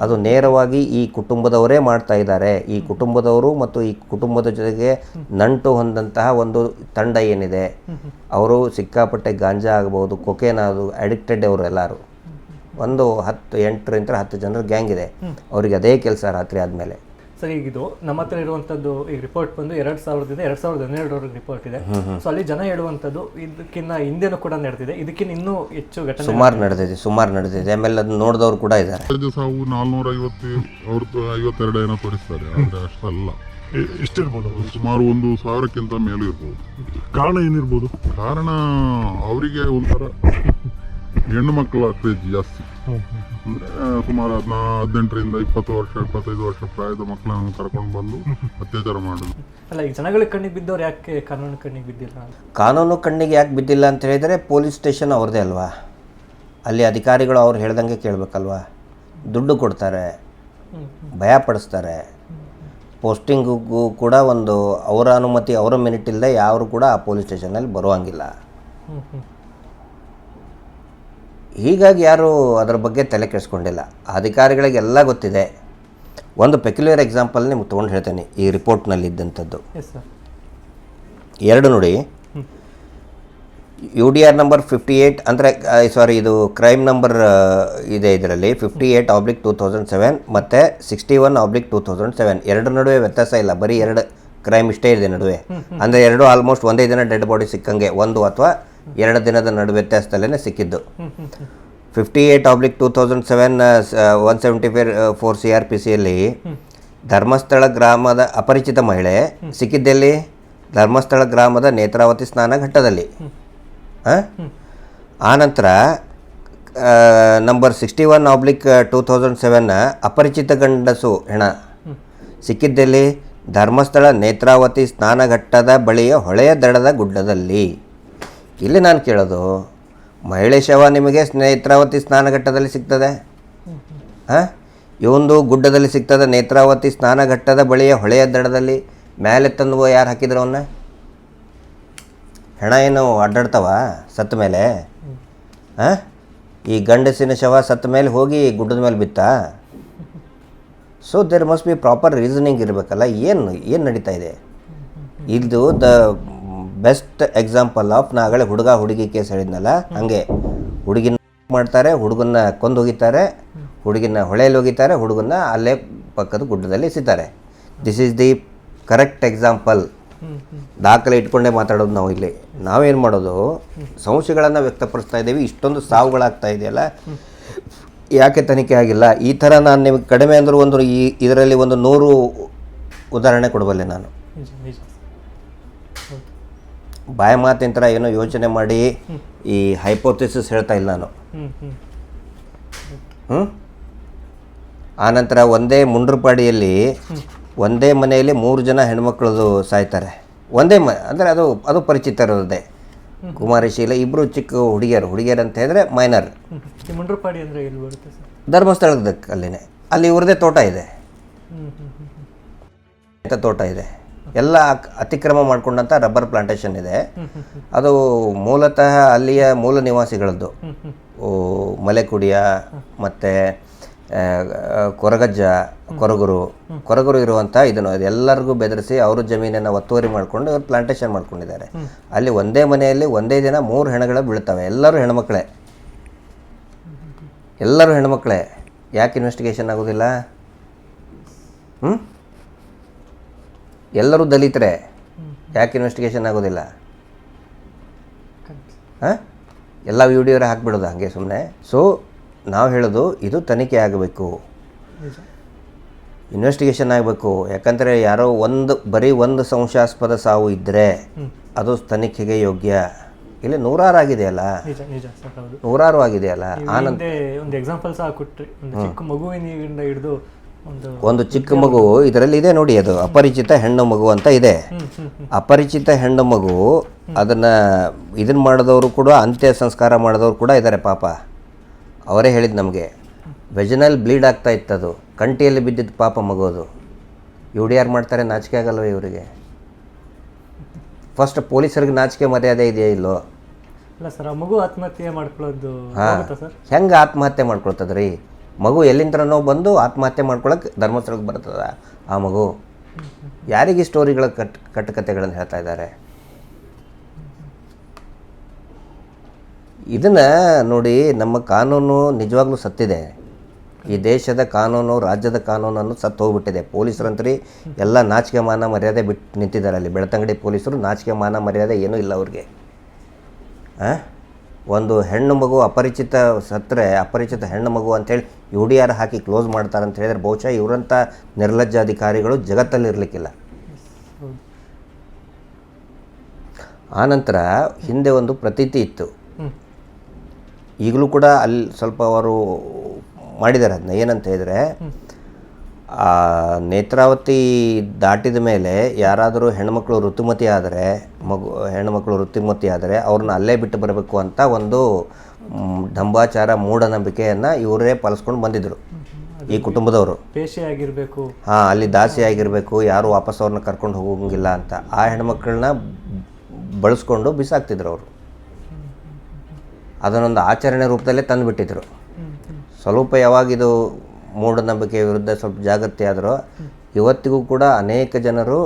ಅದು ನೇರವಾಗಿ ಈ ಕುಟುಂಬದವರೇ ಮಾಡ್ತಾ ಇದ್ದಾರೆ. ಈ ಕುಟುಂಬದವರು ಮತ್ತು ಈ ಕುಟುಂಬದ ಜೊತೆಗೆ ನಂಟು ಹೊಂದಂತಹ ಒಂದು ತಂಡ ಏನಿದೆ, ಅವರು ಸಿಕ್ಕಾಪಟ್ಟೆ ಗಾಂಜಾ ಆಗ್ಬೋದು, ಕೊಕೇನ್ ಅದು ಅಡಿಕ್ಟೆಡ್ ಅವರು ಎಲ್ಲರೂ. ಒಂದು 8-10 ಜನರ ಗ್ಯಾಂಗ್ ಇದೆ. ಅವರಿಗೆ ಅದೇ ಕೆಲಸ ರಾತ್ರಿ ಆದಮೇಲೆ. ಸರ್, ಈಗ ಇದು ನಮ್ಮ ಹತ್ರ ಇರುವಂಥದ್ದು ಈಗ ರಿಪೋರ್ಟ್ ಬಂದು 2012 ರಿಪೋರ್ಟ್ ಇದೆ. ಸೊ ಅಲ್ಲಿ ಜನ ಹೇಳುವಂಥದ್ದು ಇದಕ್ಕಿಂತ ಹಿಂದೆನೂ ಕೂಡ ನಡೆದಿದೆ, ಇದಕ್ಕಿಂತ ಇನ್ನೂ ಹೆಚ್ಚು ಘಟನೆ ಸುಮಾರು ನಡೆದಿದೆ. ಆಮೇಲೆ ಅದನ್ನ ನೋಡಿದವರು ಕೂಡ ಇದ್ದಾರೆ. ಸಾವು 452 ಏನೋ ತೋರಿಸ್ತಾರೆ, ಆದರೆ ಅಷ್ಟಲ್ಲ. ಎಷ್ಟಿರ್ಬೋದು? ಸುಮಾರು 1000ಕ್ಕಿಂತ ಮೇಲೂ ಇರ್ಬೋದು. ಕಾರಣ ಏನಿರ್ಬೋದು? ಕಾರಣ ಅವರಿಗೆ ಒಂಥರ ಹೆಣ್ಣು ಮಕ್ಕಳ ಕ್ರೇಜ್ ಜಾಸ್ತಿ. ಅಂದರೆ ಸುಮಾರು 18ರಿಂದ 20 ವರ್ಷ 25 ವರ್ಷ ಪ್ರಾಯದ ಮಕ್ಕಳನ್ನು ಕರ್ಕೊಂಡು ಬಂದು ಅತ್ಯಾಚಾರ ಮಾಡೋದು. ಅಲ್ಲ, ಈಗ ಜನಗಳಿಗೆ ಕಣ್ಣಿಗೆ ಬಿದ್ದವ್ರು ಯಾಕೆ ಕಾನೂನು ಕಣ್ಣಿಗೆ ಬಿದ್ದಿಲ್ಲ? ಕಾನೂನು ಕಣ್ಣಿಗೆ ಯಾಕೆ ಬಿದ್ದಿಲ್ಲ ಅಂತ ಹೇಳಿದರೆ ಪೊಲೀಸ್ ಸ್ಟೇಷನ್ ಅವ್ರದ್ದೇ ಅಲ್ವಾ, ಅಲ್ಲಿ ಅಧಿಕಾರಿಗಳು ಅವ್ರು ಹೇಳ್ದಂಗೆ ಕೇಳಬೇಕಲ್ವಾ. ದುಡ್ಡು ಕೊಡ್ತಾರೆ, ಭಯ ಪಡಿಸ್ತಾರೆ. ಪೋಸ್ಟಿಂಗಿಗೂ ಕೂಡ ಒಂದು ಅವರ ಅನುಮತಿ, ಅವರ ಮಿನಿಟ್ ಇಲ್ಲದೆ ಯಾರು ಕೂಡ ಆ ಪೊಲೀಸ್ ಸ್ಟೇಷನಲ್ಲಿ ಬರುವಂಗಿಲ್ಲ. ಹೀಗಾಗಿ ಯಾರು ಅದರ ಬಗ್ಗೆ ತಲೆ ಕೆಡಿಸ್ಕೊಂಡಿಲ್ಲ. ಅಧಿಕಾರಿಗಳಿಗೆಲ್ಲ ಗೊತ್ತಿದೆ. ಒಂದು ಪೆಕ್ಯುಲರ್ ಎಕ್ಸಾಂಪಲ್ ನಿಮ್ಗೆ ತೊಗೊಂಡು ಹೇಳ್ತೇನೆ ಈ ರಿಪೋರ್ಟ್ನಲ್ಲಿ ಇದ್ದಂಥದ್ದು. ಎರಡು ನೋಡಿ, UDR ನಂಬರ್ 58 ಅಂದರೆ ಇದು ಕ್ರೈಮ್ ನಂಬರ್ ಇದೆ ಇದರಲ್ಲಿ 58/2007 ಮತ್ತು 61/2007. ಎರಡರ ನಡುವೆ ವ್ಯತ್ಯಾಸ ಇಲ್ಲ, ಬರೀ 2 ಕ್ರೈಮ್ ಇಷ್ಟೇ ಇದೆ ನಡುವೆ. ಅಂದರೆ ಎರಡು ಆಲ್ಮೋಸ್ಟ್ ಒಂದೇ ದಿನ ಡೆಡ್ ಬಾಡಿ ಸಿಕ್ಕಂಗೆ, 1 ಅಥವಾ 2 ದಿನದ ನಡುವೆ ವ್ಯತ್ಯಾಸದಲ್ಲೇ ಸಿಕ್ಕಿದ್ದು. 58/2007 174 CRPCಯಲ್ಲಿ ಧರ್ಮಸ್ಥಳ ಗ್ರಾಮದ ಅಪರಿಚಿತ ಮಹಿಳೆ ಸಿಕ್ಕಿದ್ದಲ್ಲಿ ಧರ್ಮಸ್ಥಳ ಗ್ರಾಮದ ನೇತ್ರಾವತಿ ಸ್ನಾನಘಟ್ಟದಲ್ಲಿ. ಆನಂತರ ನಂಬರ್ 61/2007 ಅಪರಿಚಿತ ಗಂಡಸು ಹೆಣ ಸಿಕ್ಕಿದ್ದಲ್ಲಿ ಧರ್ಮಸ್ಥಳ ನೇತ್ರಾವತಿ ಸ್ನಾನಘಟ್ಟದ ಬಳಿಯ ಹೊಳೆಯ ದಡದ ಗುಡ್ಡದಲ್ಲಿ. ಇಲ್ಲಿ ನಾನು ಕೇಳೋದು, ಮಹಿಳೆ ಶವ ನಿಮಗೆ ನೇತ್ರಾವತಿ ಸ್ನಾನಘಟ್ಟದಲ್ಲಿ ಸಿಗ್ತದೆ? ಇವೊಂದು ಗುಡ್ಡದಲ್ಲಿ ಸಿಗ್ತದೆ, ನೇತ್ರಾವತಿ ಸ್ನಾನಘಟ್ಟದ ಬಳಿಯ ಹೊಳೆಯ ದಡದಲ್ಲಿ. ಮೇಲೆ ತಂದು ಯಾರು ಹಾಕಿದ್ರು ಅವನ್ನ? ಹೆಣ ಏನು ಅಡ್ಡಾಡ್ತಾವ ಸತ್ತ ಮೇಲೆ? ಈ ಗಂಡಸಿನ ಶವ ಸತ್ತ ಮೇಲೆ ಹೋಗಿ ಗುಡ್ಡದ ಮೇಲೆ ಬಿತ್ತಾ? So there must be proper reasoning ಇರಬೇಕಲ್ಲ. ಏನು ನಡೀತಾ ಇದೆ? ಇದು ದ ಬೆಸ್ಟ್ ಎಕ್ಸಾಂಪಲ್ ಆಫ್ ನಾಗಳೆ ಹುಡುಗ ಹುಡುಗಿ ಕೇಸ್ ಹೇಳಿದ್ನಲ್ಲ, ಹಾಗೆ ಹುಡುಗಿನ ಮಾಡ್ತಾರೆ, ಹುಡುಗನ್ನ ಕೊಂದು ಹೋಗಿತಾರೆ, ಹುಡುಗಿನ ಹೊಳೆಯಲ್ಲಿ ಹೋಗಿತಾರೆ, ಹುಡುಗನ್ನ ಅಲ್ಲೇ ಪಕ್ಕದ ಗುಡ್ಡದಲ್ಲಿ ಎಸಿತಾರೆ. This is the correct example. ದಾಖಲೆ ಇಟ್ಕೊಂಡೇ ಮಾತಾಡೋದು ನಾವು ಇಲ್ಲಿ. ನಾವೇನು ಮಾಡೋದು, ಸಂಶಯಗಳನ್ನು ವ್ಯಕ್ತಪಡಿಸ್ತಾ ಇದ್ದೀವಿ. ಇಷ್ಟೊಂದು ಸಾವುಗಳಾಗ್ತಾ ಇದೆಯಲ್ಲ, ಯಾಕೆ ತನಿಖೆ ಆಗಿಲ್ಲ? ಈ ಥರ ನಾನು ನಿಮಗೆ ಕಡಿಮೆ ಅಂದರೂ ಇದರಲ್ಲಿ ಒಂದು 100 ಉದಾಹರಣೆ ಕೊಡಬಲ್ಲೆ ನಾನು. ಬಾಯ ಮಾತಿನ ಥರ ಏನೋ ಯೋಚನೆ ಮಾಡಿ ಈ ಹೈಪೋಥಿಸಿಸ್ ಹೇಳ್ತಾ ಇಲ್ಲ ನಾನು. ಆನಂತರ ಒಂದೇ ಮುಂಡ್ರಪಾಡಿಯಲ್ಲಿ ಒಂದೇ ಮನೆಯಲ್ಲಿ 3 ಜನ ಹೆಣ್ಮಕ್ಳದು ಸಾಯ್ತಾರೆ. ಒಂದೇ ಅಂದರೆ ಅದು ಪರಿಚಿತ ಇರೋದೇ. ಕುಮಾರಶೀಲ, ಇಬ್ಬರು ಚಿಕ್ಕ ಹುಡುಗಿಯರು ಅಂತ ಹೇಳಿದ್ರೆ ಮೈನರ್. ಮುಂಡ್ರಪಾಡಿ ಅಂದರೆ ಎಲ್ಲಿ ಬರುತ್ತೆ ಸರ್? ಧರ್ಮಸ್ಥಳದ ಅಲ್ಲಿನೇ. ಅಲ್ಲಿ ಇವ್ರದೇ ತೋಟ ಇದೆ, ತೋಟ ಇದೆ. ಎಲ್ಲ ಅತಿಕ್ರಮ ಮಾಡ್ಕೊಂಡಂಥ ರಬ್ಬರ್ ಪ್ಲಾಂಟೇಶನ್ ಇದೆ. ಅದು ಮೂಲತಃ ಅಲ್ಲಿಯ ಮೂಲ ನಿವಾಸಿಗಳದ್ದು. ಮಲೆಕುಡಿಯ ಮತ್ತು ಕೊರಗಜ್ಜ, ಕೊರಗರು ಇರುವಂಥ ಇದನ್ನು ಎಲ್ಲರಿಗೂ ಬೆದರಿಸಿ ಅವರು ಜಮೀನನ್ನು ಒತ್ತುವರಿ ಮಾಡಿಕೊಂಡು ಇವರು ಪ್ಲಾಂಟೇಶನ್ ಮಾಡ್ಕೊಂಡಿದ್ದಾರೆ. ಅಲ್ಲಿ ಒಂದೇ ಮನೆಯಲ್ಲಿ ಒಂದೇ ದಿನ 3 ಹೆಣಗಳು ಬೀಳ್ತವೆ. ಎಲ್ಲರೂ ಹೆಣ್ಮಕ್ಳೇ. ಯಾಕೆ ಇನ್ವೆಸ್ಟಿಗೇಷನ್ ಆಗೋದಿಲ್ಲ? ಎಲ್ಲರೂ ದಲಿತರೇ, ಯಾಕೆ ಇನ್ವೆಸ್ಟಿಗೇಷನ್ ಆಗೋದಿಲ್ಲ? ಎಲ್ಲ ವಿಡಿಯೋರೇ ಹಾಕ್ಬಿಡೋದು ಹಾಗೆ ಸುಮ್ಮನೆ. ಸೊ ನಾವು ಹೇಳೋದು, ಇದು ತನಿಖೆ ಆಗಬೇಕು, ಇನ್ವೆಸ್ಟಿಗೇಷನ್ ಆಗಬೇಕು. ಯಾಕಂದರೆ ಯಾರೋ ಬರೀ ಒಂದು ಸಂಶಯಾಸ್ಪದ ಸಾವು ಇದ್ದರೆ ಅದು ತನಿಖೆಗೆ ಯೋಗ್ಯ. ಇಲ್ಲಿ 100 ಆಗಿದೆಯಲ್ಲ, 100 ಆಗಿದೆಯಲ್ಲ. ಒಂದು ಎಕ್ಸಾಂಪಲ್ ಸಹ ಕೊಟ್ಟರೆ, ಒಂದು ಚಿಕ್ಕ ಮಗುವಿನಿಂದ ಹಿಡಿದು ಒಂದು ಚಿಕ್ಕ ಮಗು ಇದರಲ್ಲಿ ಇದೆ ನೋಡಿ, ಅದು ಅಪರಿಚಿತ ಹೆಣ್ಣು ಮಗು ಅಂತ ಇದೆ. ಅಪರಿಚಿತ ಹೆಣ್ಣು ಮಗು, ಇದನ್ನು ಮಾಡಿದವರು ಕೂಡ, ಅಂತ್ಯ ಸಂಸ್ಕಾರ ಮಾಡಿದವರು ಕೂಡ ಇದ್ದಾರೆ ಪಾಪ. ಅವರೇ ಹೇಳಿದ್ದು ನಮಗೆ, ವೆಜನಲ್ ಬ್ಲೀಡ್ ಆಗ್ತಾ ಇತ್ತದು, ಕಂಟಿಯಲ್ಲಿ ಬಿದ್ದಿದ್ದು ಪಾಪ ಮಗೋದು. UDR ಮಾಡ್ತಾರೆ, ನಾಚಿಕೆ ಆಗಲ್ವ ಇವರಿಗೆ? ಫಸ್ಟ್ ಪೊಲೀಸರಿಗೆ ನಾಚಿಕೆ ಮರ್ಯಾದೆ ಇದೆಯಾ ಇಲ್ಲೋ? ಇಲ್ಲ ಸರ್, ಮಗು ಆತ್ಮಹತ್ಯೆ ಮಾಡ್ಕೊಳ್ಳೋದು ಹೆಂಗೆ ಆತ್ಮಹತ್ಯೆ ಮಾಡ್ಕೊಳ್ತದ್ರಿ? ಮಗು ಎಲ್ಲಿಂದನೋ ಬಂದು ಆತ್ಮಹತ್ಯೆ ಮಾಡ್ಕೊಳಕ್ಕೆ ಧರ್ಮಸ್ಥಳಕ್ಕೆ ಬರ್ತದ ಆ ಮಗು? ಯಾರಿಗೆ ಸ್ಟೋರಿಗಳ ಕಟ್ಟುಕತೆಗಳನ್ನು ಹೇಳ್ತಾ ಇದ್ದಾರೆ? ಇದನ್ನು ನೋಡಿ, ನಮ್ಮ ಕಾನೂನು ನಿಜವಾಗ್ಲೂ ಸತ್ತಿದೆ. ಈ ದೇಶದ ಕಾನೂನು, ರಾಜ್ಯದ ಕಾನೂನನ್ನು ಸತ್ತು ಹೋಗ್ಬಿಟ್ಟಿದೆ. ಪೊಲೀಸರಂತರಿ ಎಲ್ಲ ನಾಚಿಕೆ ಮಾನ ಮರ್ಯಾದೆ ಬಿಟ್ಟು ನಿಂತಿದ್ದಾರೆ. ಅಲ್ಲಿ ಬೆಳ್ತಂಗಡಿ ಪೊಲೀಸರು ನಾಚಿಕೆ ಮಾನ ಮರ್ಯಾದೆ ಏನೂ ಇಲ್ಲ ಅವ್ರಿಗೆ. ಒಂದು ಹೆಣ್ಣು ಮಗು ಅಪರಿಚಿತ ಸತ್ತರೆ, ಅಪರಿಚಿತ ಹೆಣ್ಣು ಮಗು ಅಂಥೇಳಿ UDR ಹಾಕಿ ಕ್ಲೋಸ್ ಮಾಡ್ತಾರೆ ಅಂತ ಹೇಳಿದ್ರೆ, ಬಹುಶಃ ಇವರಂಥ ನಿರ್ಲಜ್ಜ ಅಧಿಕಾರಿಗಳು ಜಗತ್ತಲ್ಲಿ ಇರಲಿಕ್ಕಿಲ್ಲ. ಆನಂತರ ಹಿಂದೆ ಒಂದು ಪ್ರತೀತಿ ಇತ್ತು, ಈಗಲೂ ಕೂಡ ಅಲ್ಲಿ ಸ್ವಲ್ಪ ಅವರು ಮಾಡಿದ್ದಾರೆ ಅದನ್ನ. ಏನಂತ ಹೇಳಿದರೆ, ನೇತ್ರಾವತಿ ದಾಟಿದ ಮೇಲೆ ಯಾರಾದರೂ ಹೆಣ್ಮಕ್ಳು ಋತುಮತಿ ಆದರೆ, ಹೆಣ್ಮಕ್ಳು ಋತುಮತಿ ಆದರೆ ಅವ್ರನ್ನ ಅಲ್ಲೇ ಬಿಟ್ಟು ಬರಬೇಕು ಅಂತ ಒಂದು ಢಂಬಾಚಾರ ಮೂಢನಂಬಿಕೆಯನ್ನು ಇವರೇ ಪಾಲಿಸ್ಕೊಂಡು ಬಂದಿದ್ದರು ಈ ಕುಟುಂಬದವರು. ಪೇಶಿಯಾಗಿರಬೇಕು, ಹಾಂ, ಅಲ್ಲಿ ದಾಸಿ ಆಗಿರಬೇಕು, ಯಾರು ವಾಪಸ್ ಅವ್ರನ್ನ ಕರ್ಕೊಂಡು ಹೋಗಂಗಿಲ್ಲ ಅಂತ ಆ ಹೆಣ್ಮಕ್ಳನ್ನ ಬಳಸ್ಕೊಂಡು ಬಿಸಾಕ್ತಿದ್ರು ಅವರು. ಅದನ್ನೊಂದು ಆಚರಣೆ ರೂಪದಲ್ಲೇ ತಂದುಬಿಟ್ಟಿದ್ರು. ಸ್ವಲ್ಪ ಯಾವಾಗಿದು ಮೂಢನಂಬಿಕೆ ವಿರುದ್ಧ ಸ್ವಲ್ಪ ಜಾಗೃತಿ ಆದರೂ ಇವತ್ತಿಗೂ ಕೂಡ ಅನೇಕ ಜನರು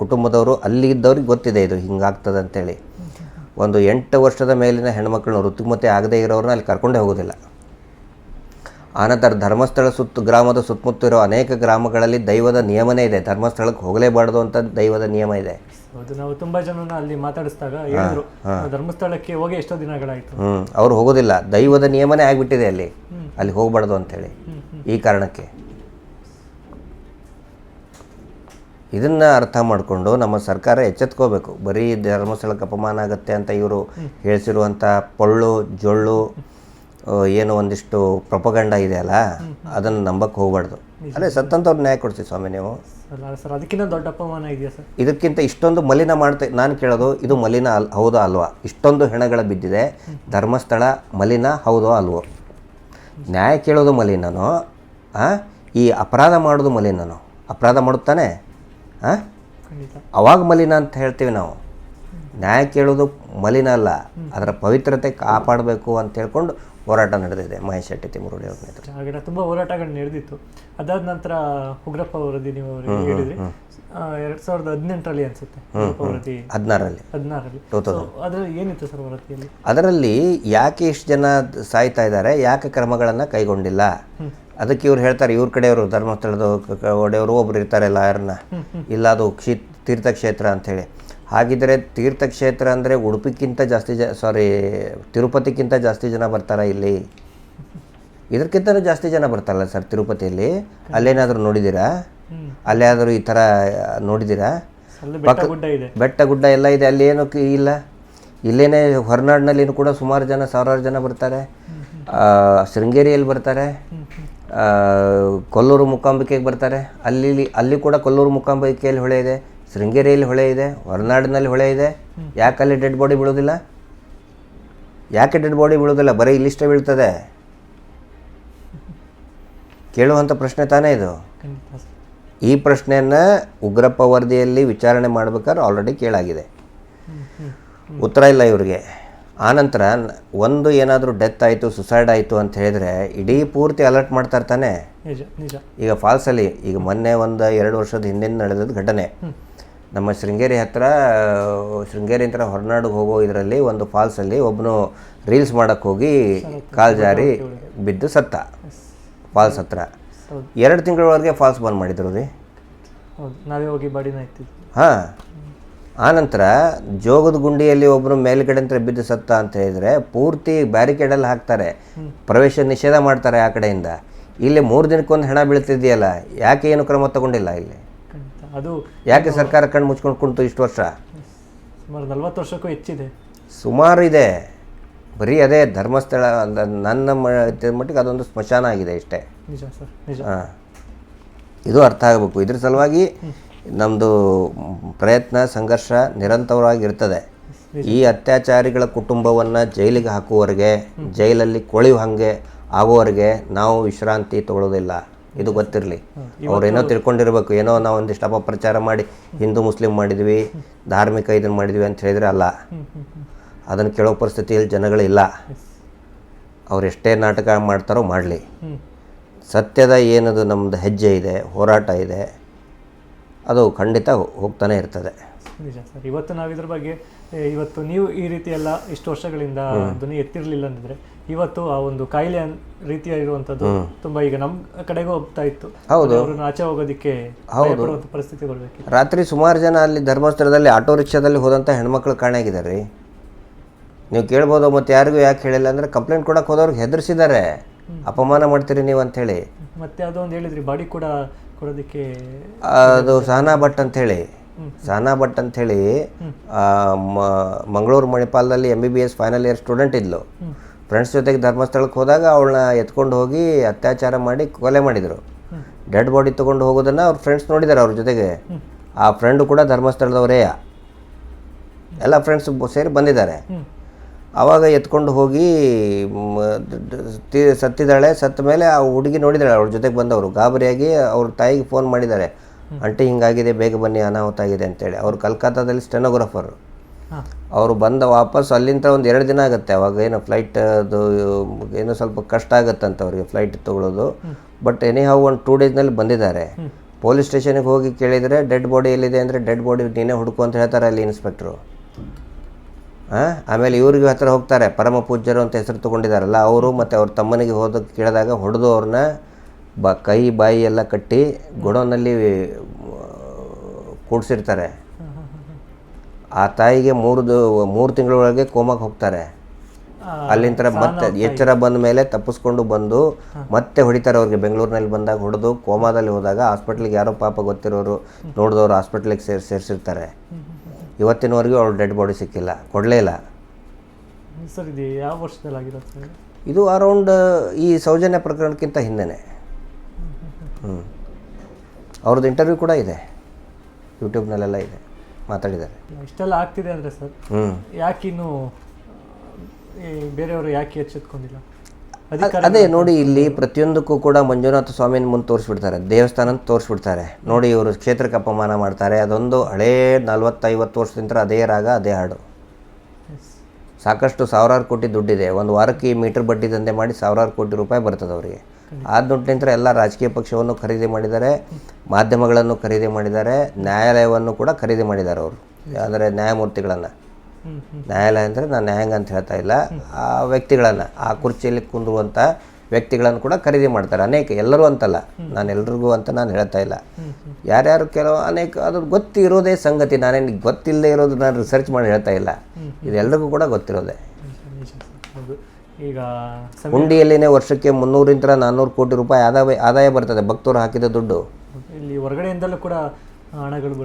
ಕುಟುಂಬದವರು ಅಲ್ಲಿ ಇದ್ದವ್ರಿಗೆ ಗೊತ್ತಿದೆ ಇದು ಹಿಂಗಾಗ್ತದೆ ಅಂತೇಳಿ. ಒಂದು 8 ವರ್ಷದ ಮೇಲಿನ ಹೆಣ್ಮಕ್ಳನ್ನ ಋತುಮತಿ ಆಗದೇ ಇರೋರನ್ನ ಅಲ್ಲಿ ಕರ್ಕೊಂಡೇ ಹೋಗೋದಿಲ್ಲ. ಆನಂತರ ಧರ್ಮಸ್ಥಳ ಗ್ರಾಮದ ಸುತ್ತಮುತ್ತ ಇರೋ ಅನೇಕ ಗ್ರಾಮಗಳಲ್ಲಿ ದೈವದ ನಿಯಮನೇ ಇದೆ, ಧರ್ಮಸ್ಥಳಕ್ಕೆ ಹೋಗಲೇಬಾರ್ದು ಅಂತ ದೈವದ ನಿಯಮ ಇದೆ. ಹೌದು, ನಾವು ತುಂಬಾ ಜನನ ಅಲ್ಲಿ ಮಾತಾಡಿಸಿದಾಗ ಹೇಳಿದ್ರು ಧರ್ಮಸ್ಥಳಕ್ಕೆ ಹೋಗಿ ಎಷ್ಟೋ ದಿನಗಳಾಯ್ತು. ಅವ್ರು ಹೋಗೋದಿಲ್ಲ, ದೈವದ ನಿಯಮನೇ ಆಗಿಬಿಟ್ಟಿದೆ ಅಲ್ಲಿ ಹೋಗಬಾರ್ದು ಅಂತೇಳಿ. ಈ ಕಾರಣಕ್ಕೆ ಇದನ್ನು ಅರ್ಥ ಮಾಡಿಕೊಂಡು ನಮ್ಮ ಸರ್ಕಾರ ಎಚ್ಚೆತ್ಕೋಬೇಕು. ಬರೀ ಧರ್ಮಸ್ಥಳಕ್ಕೆ ಅಪಮಾನ ಆಗುತ್ತೆ ಅಂತ ಇವರು ಹೇಳಿಸಿರುವಂಥ ಪೊಳ್ಳು ಜೊಳ್ಳು ಏನು ಒಂದಿಷ್ಟು ಪ್ರೊಪಗಂಡ ಇದೆಯಲ್ಲ, ಅದನ್ನು ನಂಬಕ್ಕೆ ಹೋಗ್ಬಾರ್ದು. ಅಲ್ಲೇ ಸತ್ತಂತವ್ರು ನ್ಯಾಯ ಕೊಡ್ತೀವಿ ಸ್ವಾಮಿ ನೀವು. ಸರ್ ಅದಕ್ಕಿಂತ ದೊಡ್ಡ ಅಪಮಾನ ಇದೆಯಾ ಸರ್? ಇದಕ್ಕಿಂತ ಇಷ್ಟೊಂದು ಮಲಿನ ನಾನು ಕೇಳೋದು, ಇದು ಮಲಿನ ಹೌದಾ ಅಲ್ವಾ? ಇಷ್ಟೊಂದು ಹೆಣಗಳ ಬಿದ್ದಿದೆ, ಧರ್ಮಸ್ಥಳ ಮಲಿನ ಹೌದೋ ಅಲ್ವೋ? ನ್ಯಾಯ ಕೇಳೋದು ಮಲಿನನೋ, ಈ ಅಪರಾಧ ಮಾಡೋದು ಮಲಿನನೋ? ಅಪರಾಧ ಮಾಡುತ್ತಾನೆ ಅವಾಗ ಮಲಿನ ಅಂತ ಹೇಳ್ತೀವಿ ನಾವು. ನ್ಯಾಯ ಕೇಳೋದು ಮಲಿನ ಅಲ್ಲ, ಅದರ ಪವಿತ್ರತೆ ಕಾಪಾಡಬೇಕು ಅಂತ ಹೇಳ್ಕೊಂಡು ಹೋರಾಟ ನಡೆದಿದೆ ಮಹೇಶ್ ಶೆಟ್ಟಿ ತಿಮ್ಮರುಡಿ ಅವ್ರ ನೇತೃತ್ವ. ಹಾಗೆ ತುಂಬ ಹೋರಾಟಗಳು ನಡೆದಿತ್ತು. ಅದಾದ ನಂತರ ಉಗ್ರಪ್ಪ ವರದಿ ನೀವು ಹೇಳಿದ್ರಿ 2018ರಲ್ಲಿ ಅನ್ಸುತ್ತೆ, ವರದಿ 16ರಲ್ಲಿ ಅದರಲ್ಲಿ ಏನಿತ್ತು ಸರ್ ವರದಿಯಲ್ಲಿ? ಅದರಲ್ಲಿ ಯಾಕೆ ಇಷ್ಟು ಜನ ಸಾಯ್ತಾ ಇದ್ದಾರೆ, ಯಾಕೆ ಕ್ರಮಗಳನ್ನು ಕೈಗೊಂಡಿಲ್ಲ, ಅದಕ್ಕೆ ಇವ್ರು ಹೇಳ್ತಾರೆ. ಇವ್ರ ಕಡೆಯವರು ಧರ್ಮಸ್ಥಳದ ಒಡೆಯವರು ಒಬ್ರು ಇರ್ತಾರೆ ಲಾಯರ್ನ, ಇಲ್ಲ ಅದು ತೀರ್ಥಕ್ಷೇತ್ರ ಅಂಥೇಳಿ. ಹಾಗಿದ್ರೆ ತೀರ್ಥಕ್ಷೇತ್ರ ಅಂದರೆ ಉಡುಪಿಗಿಂತ ಜಾಸ್ತಿ ತಿರುಪತಿಗಿಂತ ಜಾಸ್ತಿ ಜನ ಬರ್ತಾರೆ ಇಲ್ಲಿ. ಇದಕ್ಕಿಂತ ಜಾಸ್ತಿ ಜನ ಬರ್ತಾರಲ್ಲ ಸರ್ ತಿರುಪತಿಯಲ್ಲಿ. ಅಲ್ಲೇನಾದರೂ ನೋಡಿದ್ದೀರಾ? ಅಲ್ಲೇನಾದರೂ ಈ ಥರ ನೋಡಿದ್ದೀರಾ? ಬೆಟ್ಟ ಗುಡ್ಡ ಎಲ್ಲ ಇದೆ, ಅಲ್ಲಿ ಏನೂ ಇಲ್ಲ. ಇಲ್ಲೇನೇ ಹೊರನಾಡಿನಲ್ಲಿನೂ ಕೂಡ ಸುಮಾರು ಜನ, ಸಾವಿರಾರು ಜನ ಬರ್ತಾರೆ. ಶೃಂಗೇರಿಯಲ್ಲಿ ಬರ್ತಾರೆ, ಕೊಲ್ಲೂರು ಮೂಕಾಂಬಿಕೆಗೆ ಬರ್ತಾರೆ. ಅಲ್ಲಿ ಕೂಡ ಕೊಲ್ಲೂರು ಮೂಕಾಂಬಿಕೆಯಲ್ಲಿ ಹೊಳೆ ಇದೆ, ಶೃಂಗೇರಿಯಲ್ಲಿ ಹೊಳೆ ಇದೆ, ಹೊರನಾಡಿನಲ್ಲಿ ಹೊಳೆ ಇದೆ. ಯಾಕೆ ಅಲ್ಲಿ ಡೆಡ್ ಬಾಡಿ ಬೀಳೋದಿಲ್ಲ? ಯಾಕೆ ಡೆಡ್ ಬಾಡಿ ಬೀಳೋದಿಲ್ಲ? ಬರೀ ಇಲ್ಲಿಷ್ಟೇ ಬೀಳ್ತದೆ. ಕೇಳುವಂಥ ಪ್ರಶ್ನೆ ತಾನೇ ಇದು. ಈ ಪ್ರಶ್ನೆಯನ್ನು ಉಗ್ರಪ್ಪ ವರದಿಯಲ್ಲಿ ವಿಚಾರಣೆ ಮಾಡ್ಬೇಕಾದ್ರೆ ಆಲ್ರೆಡಿ ಕೇಳಾಗಿದೆ, ಉತ್ತರ ಇಲ್ಲ ಇವರಿಗೆ. ಆನಂತರ ಒಂದು ಏನಾದರೂ ಡೆತ್ ಆಯಿತು, ಸುಸೈಡ್ ಆಯಿತು ಅಂತ ಹೇಳಿದರೆ ಇಡೀ ಪೂರ್ತಿ ಅಲರ್ಟ್ ಮಾಡ್ತಾ ಇರ್ತಾನೆ. ಈಗ ಫಾಲ್ಸಲ್ಲಿ ಈಗ ಮೊನ್ನೆ ಒಂದು 2 ವರ್ಷದ ಹಿಂದಿನ ನಡೆದದ್ದು ಘಟನೆ. ನಮ್ಮ ಶೃಂಗೇರಿ ಹತ್ರ, ಶೃಂಗೇರಿ ಹತ್ರ ಹೊರನಾಡಿಗೆ ಹೋಗೋ ಇದರಲ್ಲಿ ಒಂದು ಫಾಲ್ಸಲ್ಲಿ ಒಬ್ಬನು ರೀಲ್ಸ್ ಮಾಡೋಕ್ಕೆ ಹೋಗಿ ಕಾಲು ಜಾರಿ ಬಿದ್ದು ಸತ್ತ. ಫಾಲ್ಸ್ ಹತ್ರ 2 ತಿಂಗಳವರೆಗೆ ಫಾಲ್ಸ್ ಬಂದ್ ಮಾಡಿದ್ರು ರೀ. ಹಾಂ. ಆನಂತರ ಜೋಗದ ಗುಂಡಿಯಲ್ಲಿ ಒಬ್ಬರು ಮೇಲ್ಗಡೆ ಅಂತ ಬಿದ್ದು ಸತ್ತ ಅಂತ ಹೇಳಿದರೆ ಪೂರ್ತಿ ಬ್ಯಾರಿಕೇಡಲ್ಲಿ ಹಾಕ್ತಾರೆ, ಪ್ರವೇಶ ನಿಷೇಧ ಮಾಡ್ತಾರೆ ಆ ಕಡೆಯಿಂದ. ಇಲ್ಲಿ 3 ದಿನಕ್ಕೊಂದು ಹೆಣ ಬೀಳ್ತಿದೆಯಲ್ಲ, ಯಾಕೆ ಏನು ಕ್ರಮ ತಗೊಂಡಿಲ್ಲ ಇಲ್ಲಿ? ಅದು ಯಾಕೆ ಸರ್ಕಾರ ಕಣ್ಣು ಮುಚ್ಕೊಂಡು ಕುಂತು ಇಷ್ಟು ವರ್ಷ? ಸುಮಾರು 40 ವರ್ಷಕ್ಕೂ ಹೆಚ್ಚಿದೆ. ಸುಮಾರು ಇದೆ. ಬರೀ ಅದೇ ಧರ್ಮಸ್ಥಳ ನನ್ನ ಮಟ್ಟಿಗೆ ಅದೊಂದು ಸ್ಮಶಾನ ಆಗಿದೆ ಇಷ್ಟೇ. ನಿಜ ಸರ್, ನಿಜ. ಹಾಂ, ಇದು ಅರ್ಥ ಆಗಬೇಕು. ಇದ್ರ ಸಲುವಾಗಿ ನಮ್ಮದು ಪ್ರಯತ್ನ, ಸಂಘರ್ಷ ನಿರಂತರವಾಗಿರ್ತದೆ. ಈ ಅತ್ಯಾಚಾರಿಗಳ ಕುಟುಂಬವನ್ನು ಜೈಲಿಗೆ ಹಾಕುವವರೆಗೆ, ಜೈಲಲ್ಲಿ ಕೊಳೆಯುವ ಹಾಗೆ ಆಗುವವರೆಗೆ ನಾವು ವಿಶ್ರಾಂತಿ ತಗೊಳ್ಳೋದಿಲ್ಲ. ಇದು ಗೊತ್ತಿರಲಿ. ಅವ್ರೇನೋ ತಿಳ್ಕೊಂಡಿರ್ಬೇಕು, ಏನೋ ನಾವು ಒಂದಿಷ್ಟು ಅಪಪ್ರಚಾರ ಮಾಡಿ ಹಿಂದೂ ಮುಸ್ಲಿಂ ಮಾಡಿದ್ವಿ, ಧಾರ್ಮಿಕ ಇದನ್ನು ಮಾಡಿದ್ವಿ ಅಂತ ಹೇಳಿದರೆ ಅಲ್ಲ. ಅದನ್ನು ಕೇಳೋ ಪರಿಸ್ಥಿತಿಯಲ್ಲಿ ಜನಗಳಿಲ್ಲ. ಅವರೆಷ್ಟೇ ನಾಟಕ ಮಾಡ್ತಾರೋ ಮಾಡಲಿ. ಸತ್ಯದ ಏನದು ನಮ್ಮದು ಹೆಜ್ಜೆ ಇದೆ, ಹೋರಾಟ ಇದೆ, ಅದು ಖಂಡಿತ ಹೋಗ್ತಾನೆ ಇರ್ತದೆ. ನಿಜ ಸರ್. ಇವತ್ತು ನಾವು ಇದ್ರ ಬಗ್ಗೆ, ಇವತ್ತು ನೀವು ಈ ರೀತಿ ಎಲ್ಲ ಇಷ್ಟು ವರ್ಷಗಳಿಂದ ಧ್ವನಿ ಎತ್ತಿರಲಿಲ್ಲ ಅಂದರೆ ಇವತ್ತು ಆ ಒಂದು ಕಾಯಿಲೆ ರೀತಿಯಾಗಿರುವಂಥದ್ದು ತುಂಬ ಈಗ ನಮ್ಮ ಕಡೆಗೂ ಹೋಗ್ತಾ ಇತ್ತು. ಹೌದು, ಅವ್ರನ್ನ ಆಚೆ ಹೋಗೋದಕ್ಕೆ ಪರಿಸ್ಥಿತಿ ಬರಬೇಕು. ರಾತ್ರಿ ಸುಮಾರು ಜನ ಅಲ್ಲಿ ಧರ್ಮಸ್ಥಳದಲ್ಲಿ ಆಟೋ ರಿಕ್ಷಾದಲ್ಲಿ ಹೋದಂಥ ಹೆಣ್ಮಕ್ಳು ಕಾಣಾಗಿದ್ದಾರೆ ರೀ. ನೀವು ಕೇಳ್ಬೋದು, ಮತ್ತು ಯಾರಿಗೂ ಯಾಕೆ ಹೇಳಿಲ್ಲ ಅಂದರೆ ಕಂಪ್ಲೇಂಟ್ ಕೊಡೋಕೆ ಹೋದವ್ರಿಗೆ ಹೆದರ್ಸಿದ್ದಾರೆ, ಅಪಮಾನ ಮಾಡ್ತೀರಿ ನೀವು ಅಂಥೇಳಿ. ಮತ್ತೆ ಅದೊಂದು ಹೇಳಿದ್ರಿ, ಬಾಡಿ ಕೂಡ ಕೊಡೋದಕ್ಕೆ. ಅದು ಸಹನಾ ಭಟ್ ಅಂಥೇಳಿ, ಮಂಗಳೂರು ಮಣಿಪಾಲದಲ್ಲಿ MBBS ಫೈನಲ್ ಇಯರ್ ಸ್ಟೂಡೆಂಟ್ ಇದ್ಲು. ಫ್ರೆಂಡ್ಸ್ ಜೊತೆಗೆ ಧರ್ಮಸ್ಥಳಕ್ಕೆ ಹೋದಾಗ ಅವಳನ್ನ ಎತ್ಕೊಂಡು ಹೋಗಿ ಅತ್ಯಾಚಾರ ಮಾಡಿ ಕೊಲೆ ಮಾಡಿದರು. ಡೆಡ್ ಬಾಡಿ ತೊಗೊಂಡು ಹೋಗೋದನ್ನು ಅವ್ರ ಫ್ರೆಂಡ್ಸ್ ನೋಡಿದ್ದಾರೆ ಅವ್ರ ಜೊತೆಗೆ. ಆ ಫ್ರೆಂಡು ಕೂಡ ಧರ್ಮಸ್ಥಳದವರೇ, ಎಲ್ಲ ಫ್ರೆಂಡ್ಸ್ ಸೇರಿ ಬಂದಿದ್ದಾರೆ. ಆವಾಗ ಎತ್ಕೊಂಡು ಹೋಗಿ ಸತ್ತಿದ್ದಾಳೆ. ಸತ್ತ ಮೇಲೆ ಆ ಹುಡುಗಿ ನೋಡಿದ್ದಾಳೆ, ಅವ್ರ ಜೊತೆಗೆ ಬಂದವರು ಗಾಬರಿಯಾಗಿ ಅವ್ರ ತಾಯಿಗೆ ಫೋನ್ ಮಾಡಿದ್ದಾರೆ, ಆಂಟಿ ಹಿಂಗಾಗಿದೆ, ಬೇಗ ಬನ್ನಿ, ಅನಾಹುತ ಆಗಿದೆ ಅಂತೇಳಿ. ಅವರು ಕಲ್ಕತ್ತಾದಲ್ಲಿ ಸ್ಟೆನೋಗ್ರಾಫರು. ಅವರು ಬಂದ ವಾಪಸ್ ಅಲ್ಲಿಂದ ಒಂದು 2 ದಿನ ಆಗುತ್ತೆ. ಅವಾಗ ಏನು ಫ್ಲೈಟ್ ಅದು ಏನೋ ಸ್ವಲ್ಪ ಕಷ್ಟ ಆಗುತ್ತಂತ ಅವ್ರಿಗೆ ಫ್ಲೈಟ್ ತೊಗೊಳೋದು. ಬಟ್ ಎನಿಹಾವ್ ಒಂದು 2 ಡೇಸ್ನಲ್ಲಿ ಬಂದಿದ್ದಾರೆ. ಪೊಲೀಸ್ ಸ್ಟೇಷನ್ಗೆ ಹೋಗಿ ಕೇಳಿದರೆ ಡೆಡ್ ಬಾಡಿ ಎಲ್ಲಿದೆ ಅಂದರೆ ಡೆಡ್ ಬಾಡಿ ನೀನೇ ಹುಡುಕು ಅಂತ ಹೇಳ್ತಾರೆ ಅಲ್ಲಿ ಇನ್ಸ್ಪೆಕ್ಟ್ರು. ಆಮೇಲೆ ಇವ್ರಿಗೆ ಹತ್ರ ಹೋಗ್ತಾರೆ, ಪರಮ ಪೂಜ್ಯರು ಅಂತ ಹೆಸರು ತೊಗೊಂಡಿದ್ದಾರಲ್ಲ ಅವರು, ಮತ್ತು ಅವ್ರ ತಮ್ಮನಿಗೆ ಕೇಳಿದಾಗ ಹೊಡೆದು ಅವ್ರನ್ನ ಕೈ ಬಾಯಿ ಎಲ್ಲ ಕಟ್ಟಿ ಗೊಡೋನಲ್ಲಿ ಕೂಡಿಸಿರ್ತಾರೆ. ಆ ತಾಯಿಗೆ 3 ತಿಂಗಳೊಳಗೆ ಕೋಮಾಗೆ ಹೋಗ್ತಾರೆ. ಅಲ್ಲಿಂದ ಮತ್ತೆ ಎಚ್ಚರ ಬಂದ ಮೇಲೆ ತಪ್ಪಿಸ್ಕೊಂಡು ಬಂದು ಮತ್ತೆ ಹೊಡಿತಾರೆ ಅವ್ರಿಗೆ. ಬೆಂಗಳೂರಿನಲ್ಲಿ ಬಂದಾಗ ಹೊಡೆದು ಕೋಮಾದಲ್ಲಿ ಹೋದಾಗ ಹಾಸ್ಪಿಟ್ಲಿಗೆ ಯಾರೋ ಪಾಪ ಗೊತ್ತಿರೋರು ನೋಡಿದವರು ಹಾಸ್ಪಿಟ್ಲಿಗೆ ಸೇರಿಸಿರ್ತಾರೆ. ಇವತ್ತಿನವರೆಗೂ ಅವ್ರು ಡೆಡ್ ಬಾಡಿ ಸಿಕ್ಕಿಲ್ಲ, ಕೊಡಲೇ ಇಲ್ಲ. ಸರ್ ಇದು ಯಾವ ವರ್ಷದಲ್ಲಿ ಆಗಿರೋದು? ಇದು ಅರೌಂಡ್ ಈ ಸೌಜನ್ಯ ಪ್ರಕರಣಕ್ಕಿಂತ ಹಿಂದೆನೇ. ಅವ್ರದ್ದು ಇಂಟರ್ವ್ಯೂ ಕೂಡ ಇದೆ, ಯೂಟ್ಯೂಬ್ನಲ್ಲೆಲ್ಲ ಇದೆ, ಮಾತಾಡಿದ್ದಾರೆ. ಇಷ್ಟೆಲ್ಲ ಆಗ್ತಿದೆ ಅಂದರೆ ಸರ್ ಯಾಕೆ ಇನ್ನೂ ಬೇರೆಯವರು ಯಾಕೆ ಎಚ್ಚೆತ್ಕೊಂಡಿಲ್ಲ? ಅದೇ ನೋಡಿ, ಇಲ್ಲಿ ಪ್ರತಿಯೊಂದಕ್ಕೂ ಕೂಡ ಮಂಜುನಾಥ ಸ್ವಾಮಿನ ಮುಂದೆ ತೋರಿಸ್ಬಿಡ್ತಾರೆ, ದೇವಸ್ಥಾನ ತೋರಿಸ್ಬಿಡ್ತಾರೆ. ನೋಡಿ ಇವರು ಕ್ಷೇತ್ರಕ್ಕೆ ಅಪಮಾನ ಮಾಡ್ತಾರೆ. ಅದೊಂದು ಹಳೇ 40-50 ವರ್ಷದಿಂದ ಅದೇ ರಾಗ, ಅದೇ ಹಾಡು. ಸಾಕಷ್ಟು ಸಾವಿರಾರು ಕೋಟಿ ದುಡ್ಡಿದೆ. ಒಂದು ವಾರಕ್ಕೆ ಈ ಮೀಟರ್ ಬಡ್ಡಿ ದಂಧೆ ಮಾಡಿ ಸಾವಿರಾರು ಕೋಟಿ ರೂಪಾಯಿ ಬರ್ತದೆ ಅವರಿಗೆ. ಆ ದುಡ್ಡಿನಿಂದ ಎಲ್ಲ ರಾಜಕೀಯ ಪಕ್ಷವನ್ನು ಖರೀದಿ ಮಾಡಿದ್ದಾರೆ, ಮಾಧ್ಯಮಗಳನ್ನು ಖರೀದಿ ಮಾಡಿದ್ದಾರೆ, ನ್ಯಾಯಾಲಯವನ್ನು ಕೂಡ ಖರೀದಿ ಮಾಡಿದ್ದಾರೆ ಅವರು. ಅಂದರೆ ನ್ಯಾಯಮೂರ್ತಿಗಳನ್ನು, ನ್ಯಾಯಾಲಯ ಅಂದರೆ ನಾನು ನ್ಯಾಯಾಂಗ ಅಂತ ಹೇಳ್ತಾ ಇಲ್ಲ, ಆ ವ್ಯಕ್ತಿಗಳನ್ನು, ಆ ಕುರ್ಚಿಯಲ್ಲಿ ಕುಂದುವಂಥ ವ್ಯಕ್ತಿಗಳನ್ನು ಕೂಡ ಖರೀದಿ ಮಾಡ್ತಾರೆ. ಅನೇಕ, ಎಲ್ಲರೂ ಅಂತಲ್ಲ, ನಾನು ಎಲ್ರಿಗೂ ಅಂತ ನಾನು ಹೇಳ್ತಾ ಇಲ್ಲ. ಯಾರ್ಯಾರು ಕೆಲವು ಅನೇಕ ಅದು ಗೊತ್ತಿರೋದೇ ಸಂಗತಿ. ನಾನೇನು ಗೊತ್ತಿಲ್ಲದೆ ಇರೋದು ನಾನು ರಿಸರ್ಚ್ ಮಾಡಿ ಹೇಳ್ತಾ ಇಲ್ಲ, ಇದೆಲ್ಲರಿಗೂ ಕೂಡ ಗೊತ್ತಿರೋದೆ. ಈಗ ಹುಂಡಿಯಲ್ಲಿನೇ ವರ್ಷಕ್ಕೆ 300-400 ಕೋಟಿ ರೂಪಾಯಿ ಆದಾಯ ಬರ್ತದೆ, ಭಕ್ತರು ಹಾಕಿದ ದುಡ್ಡು. ಇಲ್ಲಿ ಹೊರಗಡೆಯಿಂದಲೂ ಕೂಡ ಹಣಗಳು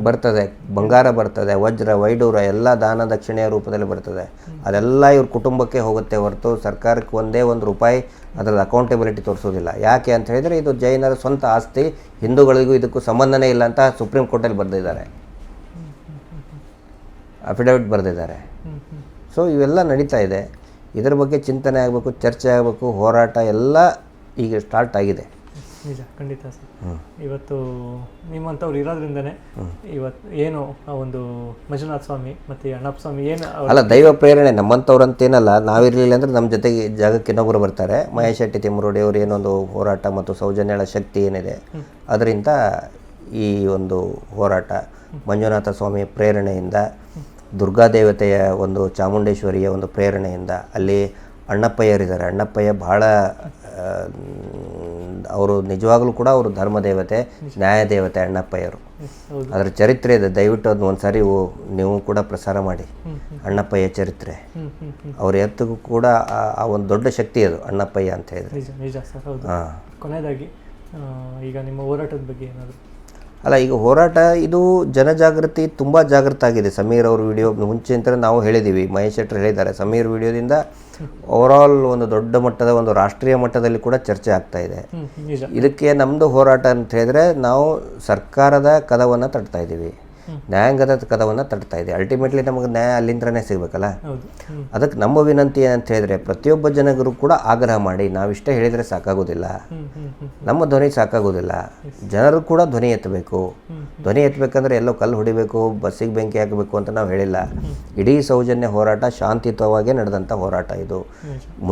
ಬರ್ತದೆ, ಬಂಗಾರ ಬರ್ತದೆ, ವಜ್ರ ವೈಡೂರ ಎಲ್ಲ ದಾನ ದಕ್ಷಿಣೆಯ ರೂಪದಲ್ಲಿ ಬರ್ತದೆ. ಅದೆಲ್ಲ ಇವ್ರ ಕುಟುಂಬಕ್ಕೆ ಹೋಗುತ್ತೆ ಹೊರತು ಸರ್ಕಾರಕ್ಕೆ ಒಂದೇ ಒಂದು ರೂಪಾಯಿ ಅದರ ಅಕೌಂಟೆಬಿಲಿಟಿ ತೋರಿಸೋದಿಲ್ಲ. ಯಾಕೆ ಅಂತ ಹೇಳಿದರೆ ಇದು ಜೈನರ ಸ್ವಂತ ಆಸ್ತಿ, ಹಿಂದೂಗಳಿಗೂ ಇದಕ್ಕೂ ಸಂಬಂಧನೇ ಇಲ್ಲ ಅಂತ ಸುಪ್ರೀಂ ಕೋರ್ಟಲ್ಲಿ ಬರೆದಿದ್ದಾರೆ, ಅಫಿಡವಿಟ್ ಬರೆದಿದ್ದಾರೆ. ಸೊ ಇವೆಲ್ಲ ನಡೀತಾ ಇದೆ. ಇದರ ಬಗ್ಗೆ ಚಿಂತನೆ ಆಗಬೇಕು, ಚರ್ಚೆ ಆಗಬೇಕು, ಹೋರಾಟ ಎಲ್ಲ ಈಗ ಸ್ಟಾರ್ಟ್ ಆಗಿದೆ. ನಿಜ, ಖಂಡಿತ ಸರ್. ಇವತ್ತು ನಿಮ್ಮಂಥವ್ರು ಇರೋದ್ರಿಂದನೇ ಇವತ್ತು ಏನು ಆ ಒಂದು ಮಂಜುನಾಥ ಸ್ವಾಮಿ ಮತ್ತು ಅಣ್ಣಪ್ಪ ಸ್ವಾಮಿ ಏನು ಅಲ್ಲ, ದೈವ ಪ್ರೇರಣೆ. ನಮ್ಮಂಥವ್ರು ಅಂತೇನಲ್ಲ, ನಾವಿರಲಿಲ್ಲ ಅಂದರೆ ನಮ್ಮ ಜೊತೆಗೆ ಜಾಗಕ್ಕೆ ಇನ್ನೊಬ್ಬರು ಬರ್ತಾರೆ. ಮಹೇಶ್ ಶೆಟ್ಟಿ ತಿಮ್ಮರೋಡಿ ಅವರು ಏನೊಂದು ಹೋರಾಟ ಮತ್ತು ಸೌಜನ್ಯಳ ಶಕ್ತಿ ಏನಿದೆ ಅದರಿಂದ ಈ ಒಂದು ಹೋರಾಟ ಮಂಜುನಾಥ ಸ್ವಾಮಿ ಪ್ರೇರಣೆಯಿಂದ, ದುರ್ಗಾದೇವತೆಯ ಒಂದು ಚಾಮುಂಡೇಶ್ವರಿಯ ಒಂದು ಪ್ರೇರಣೆಯಿಂದ, ಅಲ್ಲಿ ಅಣ್ಣಪ್ಪಯ್ಯರಿದ್ದಾರೆ. ಅಣ್ಣಪ್ಪಯ್ಯ ಭಾಳ ಅವರು ನಿಜವಾಗಲೂ ಕೂಡ ಅವರು ಧರ್ಮದೇವತೆ, ನ್ಯಾಯದೇವತೆ ಅಣ್ಣಪ್ಪಯ್ಯರು. ಅದರ ಚರಿತ್ರೆ ಇದೆ, ದಯವಿಟ್ಟು ಅದನ್ನ ಒಂದು ಸಾರಿ ನೀವು ಕೂಡ ಪ್ರಸಾರ ಮಾಡಿ. ಅಣ್ಣಪ್ಪಯ್ಯ ಚರಿತ್ರೆ, ಅವ್ರ ಎತ್ತಿಗೂ ಕೂಡ ಆ ಒಂದು ದೊಡ್ಡ ಶಕ್ತಿ ಅದು ಅಣ್ಣಪ್ಪಯ್ಯ ಅಂತ ಹೇಳಿದ್ರೆ. ನಿಜ ಸರ್, ಹೌದು. ಕೊನೆಯದಾಗಿ ಈಗ ನಿಮ್ಮ ಹೋರಾಟದ ಬಗ್ಗೆ ಏನಾದರೂ? ಅಲ್ಲ, ಈಗ ಹೋರಾಟ ಇದು ಜನಜಾಗೃತಿ ತುಂಬ ಜಾಗೃತ ಆಗಿದೆ. ಸಮೀರ್ ಅವ್ರ ವಿಡಿಯೋ ಮುಂಚೆ ಅಂತ ನಾವು ಹೇಳಿದ್ದೀವಿ, ಮಹೇಶ್ ಶೆಟ್ಟರು ಹೇಳಿದ್ದಾರೆ. ಸಮೀರ್ ವಿಡಿಯೋದಿಂದ ಓವರಾಲ್ ಒಂದು ದೊಡ್ಡ ಮಟ್ಟದ ಒಂದು ರಾಷ್ಟ್ರೀಯ ಮಟ್ಟದಲ್ಲಿ ಕೂಡ ಚರ್ಚೆ ಆಗ್ತಾ ಇದೆ. ಇದಕ್ಕೆ ನಮ್ಮದು ಹೋರಾಟ ಅಂತ ಹೇಳಿದ್ರೆ, ನಾವು ಸರ್ಕಾರದ ಕದವನ್ನು ತಟ್ತಾ ಇದ್ದೀವಿ, ನ್ಯಾಯಾಂಗದ ಕದವನ್ನು ತಟ್ತಾ ಇದೆ. ಅಲ್ಟಿಮೇಟ್ಲಿ ನಮಗೆ ನ್ಯಾಯ ಅಲ್ಲಿಂದನೇ ಸಿಗಬೇಕಲ್ಲ. ಅದಕ್ಕೆ ನಮ್ಮ ವಿನಂತಿ ಅಂತ ಹೇಳಿದ್ರೆ, ಪ್ರತಿಯೊಬ್ಬ ಜನರು ಕೂಡ ಆಗ್ರಹ ಮಾಡಿ, ನಾವಿಷ್ಟೇ ಹೇಳಿದರೆ ಸಾಕಾಗೋದಿಲ್ಲ, ನಮ್ಮ ಧ್ವನಿ ಸಾಕಾಗೋದಿಲ್ಲ, ಜನರು ಕೂಡ ಧ್ವನಿ ಎತ್ತಬೇಕು. ಧ್ವನಿ ಎತ್ತಬೇಕಂದ್ರೆ ಎಲ್ಲೋ ಕಲ್ಲು ಹೊಡಿಬೇಕು, ಬಸ್ಸಿಗೆ ಬೆಂಕಿ ಹಾಕಬೇಕು ಅಂತ ನಾವು ಹೇಳಿಲ್ಲ. ಇಡೀ ಸೌಜನ್ಯ ಹೋರಾಟ ಶಾಂತಿಯುತವಾಗೇ ನಡೆದಂಥ ಹೋರಾಟ ಇದು.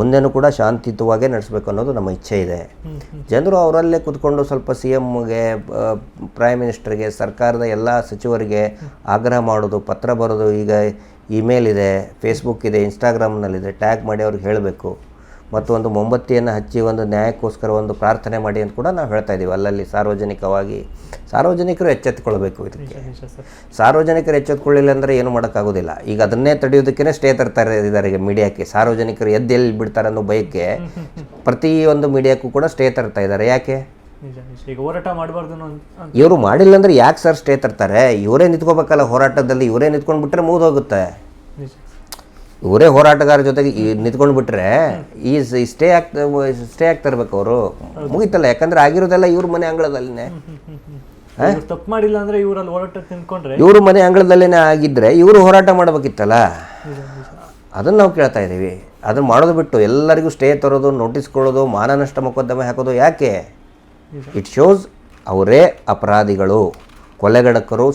ಮುಂದೆನೂ ಕೂಡ ಶಾಂತಿಯುತವಾಗೇ ನಡೆಸಬೇಕು ಅನ್ನೋದು ನಮ್ಮ ಇಚ್ಛೆ ಇದೆ. ಜನರು ಅವರಲ್ಲೇ ಕೂತ್ಕೊಂಡು ಸ್ವಲ್ಪ CMಗೆ, ಪ್ರೈಮ್ ಮಿನಿಸ್ಟರ್ಗೆ, ಸರ್ಕಾರದ ಎಲ್ಲ ಸಚಿವರಿಗೆ ಆಗ್ರಹ ಮಾಡೋದು, ಪತ್ರ ಬರೋದು, ಈಗ ಇಮೇಲ್ ಇದೆ, ಫೇಸ್ಬುಕ್ ಇದೆ, ಇನ್ಸ್ಟಾಗ್ರಾಮ್ನಲ್ಲಿದೆ, ಟ್ಯಾಗ್ ಮಾಡಿ ಅವ್ರಿಗೆ ಹೇಳಬೇಕು. ಮತ್ತು ಒಂದು ಮೊಂಬತ್ತಿಯನ್ನು ಹಚ್ಚಿ ಒಂದು ನ್ಯಾಯಕ್ಕೋಸ್ಕರ ಒಂದು ಪ್ರಾರ್ಥನೆ ಮಾಡಿ ಅಂತ ಕೂಡ ನಾವು ಹೇಳ್ತಾ ಇದ್ದೀವಿ. ಅಲ್ಲಲ್ಲಿ ಸಾರ್ವಜನಿಕವಾಗಿ ಸಾರ್ವಜನಿಕರು ಎಚ್ಚೆತ್ತುಕೊಳ್ಬೇಕು. ಇದಕ್ಕೆ ಸಾರ್ವಜನಿಕರು ಎಚ್ಚೆತ್ತುಕೊಳ್ಳಿಲ್ಲ ಅಂದರೆ ಏನು ಮಾಡೋಕ್ಕಾಗೋದಿಲ್ಲ. ಈಗ ಅದನ್ನೇ ತಡೆಯೋದಕ್ಕೇ ಸ್ಟೇ ತರ್ತಾರೆ ಇದ್ದಾರೆ ಮೀಡಿಯಾಕ್ಕೆ. ಸಾರ್ವಜನಿಕರು ಎಲ್ಲಿ ಬಿಡ್ತಾರೆ ಅನ್ನೋ ಭಯಕ್ಕೆ ಪ್ರತಿಯೊಂದು ಮೀಡಿಯಾಕ್ಕೂ ಕೂಡ ಸ್ಟೇ ತರ್ತಾ ಇದ್ದಾರೆ. ಯಾಕೆ? ಈಗ ಹೋರಾಟ ಮಾಡಬಾರ್ದು ಇವರು ಮಾಡಿಲ್ಲ ಅಂದರೆ ಯಾಕೆ ಸರ್ ಸ್ಟೇ ತರ್ತಾರೆ? ಇವರೇ ನಿಂತ್ಕೋಬೇಕಲ್ಲ ಹೋರಾಟದಲ್ಲಿ. ಇವರೇ ನಿಂತ್ಕೊಂಡು ಬಿಟ್ಟರೆ ಮುಗಿದೋಗುತ್ತೆ. ಇವರೇ ಹೋರಾಟಗಾರ ಜೊತೆಗೆ ನಿಂತ್ಕೊಂಡು ಬಿಟ್ರೆ ಈ ಸ್ಟೇ ಆಗ್ತಾ ಇರ್ಬೇಕು ಅವರು, ಮುಗಿತಲ್ಲ. ಯಾಕಂದ್ರೆ ಆಗಿರೋದೆಲ್ಲ ಇವ್ರ ಮನೆ ಅಂಗಳದಲ್ಲಿನೇ, ತಪ್ಪು ಮಾಡಿಲ್ಲ ಅಂದ್ರೆ ಇವರಲ್ಲಿ ಹೋರಾಟ ತಿನ್ಕೊಂಡ್ರೆ ಇವ್ರ ಮನೆ ಅಂಗಳದಲ್ಲೇನೆ ಆಗಿದ್ರೆ ಇವರು ಹೋರಾಟ ಮಾಡಬೇಕಿತ್ತಲ್ಲ. ಅದನ್ನು ನಾವು ಕೇಳ್ತಾ ಇದ್ದೀವಿ. ಅದನ್ನು ಮಾಡೋದು ಬಿಟ್ಟು ಎಲ್ಲರಿಗೂ ಸ್ಟೇ ತರೋದು, ನೋಟಿಸ್ ಕೊಡೋದು, ಮಾನನಷ್ಟ ಮೊಕದ್ದಮೆ ಹಾಕೋದು ಯಾಕೆ? ಇಟ್ ಶೋಸ್ ಅವರೇ ಅಪರಾಧಿಗಳು, ಕೊಲೆಗಡಕರು,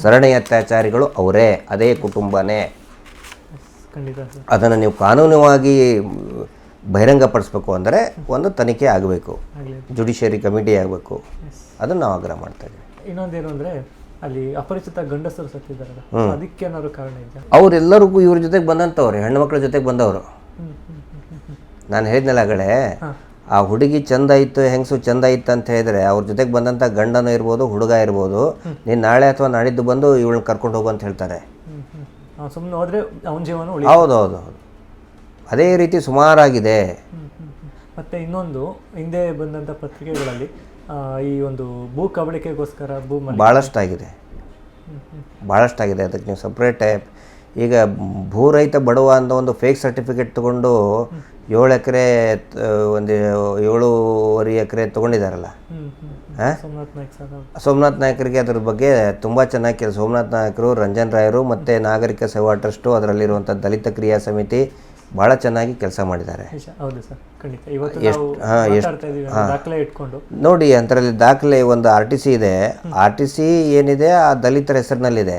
ಸರಣಿ ಅತ್ಯಾಚಾರಿಗಳು ಅವರೇ, ಅದೇ ಕುಟುಂಬನೇ. ಖಂಡಿತ ಸರ್. ಅದನ್ನು ನೀವು ಕಾನೂನುವಾಗಿ ಬಹಿರಂಗಪಡಿಸ್ಬೇಕು ಅಂದರೆ ಒಂದು ತನಿಖೆ ಆಗಬೇಕು, ಜುಡಿಷಿಯರಿ ಕಮಿಟಿ ಆಗಬೇಕು. ಅದನ್ನು ನಾವು ಆಗ್ರಹ ಮಾಡ್ತಾ ಇದ್ದೀವಿ. ಇನ್ನೊಂದೇನು ಅಂದರೆ ಅಲ್ಲಿ ಅಪರಿಚಿತ ಗಂಡಸರು ಸತ್ತಿದ್ದಾರಲ್ಲ, ಅದಕ್ಕೆ ಏನಾದ್ರು ಕಾರಣ ಇದೆ? ಅವರೆಲ್ಲರಿಗೂ ಇವ್ರ ಜೊತೆಗೆ ಬಂದಂಥವ್ರು, ಹೆಣ್ಮಕ್ಳ ಜೊತೆಗೆ ಬಂದವರು. ನಾನು ಹೇಳಿದ್ನಲ್ಲ ಆಗಲೇ, ಆ ಹುಡುಗಿ ಚಂದ ಇತ್ತು, ಹೆಂಗಸು ಚಂದ ಇತ್ತು ಅಂತ ಹೇಳಿದ್ರೆ ಅವ್ರ ಜೊತೆಗೆ ಬಂದಂಥ ಗಂಡನೂ ಇರ್ಬೋದು, ಹುಡುಗ ಇರ್ಬೋದು, ನೀನು ನಾಳೆ ಅಥವಾ ನಾಡಿದ್ದು ಬಂದು ಇವಳನ್ನ ಕರ್ಕೊಂಡು ಹೋಗು ಅಂತ ಹೇಳ್ತಾರೆ. ಸುಮ್ಮನೆ ಹೋದ್ರೆ ಅವನ ಜೀವನ ಹೌದು. ಅದೇ ರೀತಿ ಸುಮಾರಾಗಿದೆ. ಮತ್ತೆ ಇನ್ನೊಂದು ಹಿಂದೆ ಬಂದಂಥ ಪತ್ರಿಕೆಗಳಲ್ಲಿ ಈ ಒಂದು ಭೂ ಕಬಳಿಕೆಗೋಸ್ಕರ ಭಾಳಷ್ಟಾಗಿದೆ. ಅದಕ್ಕೆ ನೀವು ಸಪ್ರೇಟ್ ಈಗ ಭೂರಹಿತ ಬಡವ ಅಂತ ಒಂದು ಫೇಕ್ ಸರ್ಟಿಫಿಕೇಟ್ ತೊಗೊಂಡು 7 ಎಕರೆ ಒಂದು 7.5 ಎಕರೆ ತೊಗೊಂಡಿದ್ದಾರಲ್ಲ. ಸೋಮನಾಥ್ ನಾಯ್ಕರಿಗೆ ಅದ್ರ ಬಗ್ಗೆ ತುಂಬ ಚೆನ್ನಾಗಿ ಸೋಮನಾಥ್ ನಾಯ್ಕರು, ರಂಜನ್ ರಾಯರು ಮತ್ತು ನಾಗರಿಕ ಸೇವಾ ಟ್ರಸ್ಟು, ಅದರಲ್ಲಿರುವಂಥ ದಲಿತ ಕ್ರಿಯಾ ಸಮಿತಿ ಭಾಳ ಚೆನ್ನಾಗಿ ಕೆಲಸ ಮಾಡಿದ್ದಾರೆ. ನೋಡಿ, ಅಂತರಲ್ಲಿ ದಾಖಲೆ ಒಂದು RTC ಇದೆ. RTC ಏನಿದೆ ಆ ದಲಿತರ ಹೆಸರಿನಲ್ಲಿದೆ.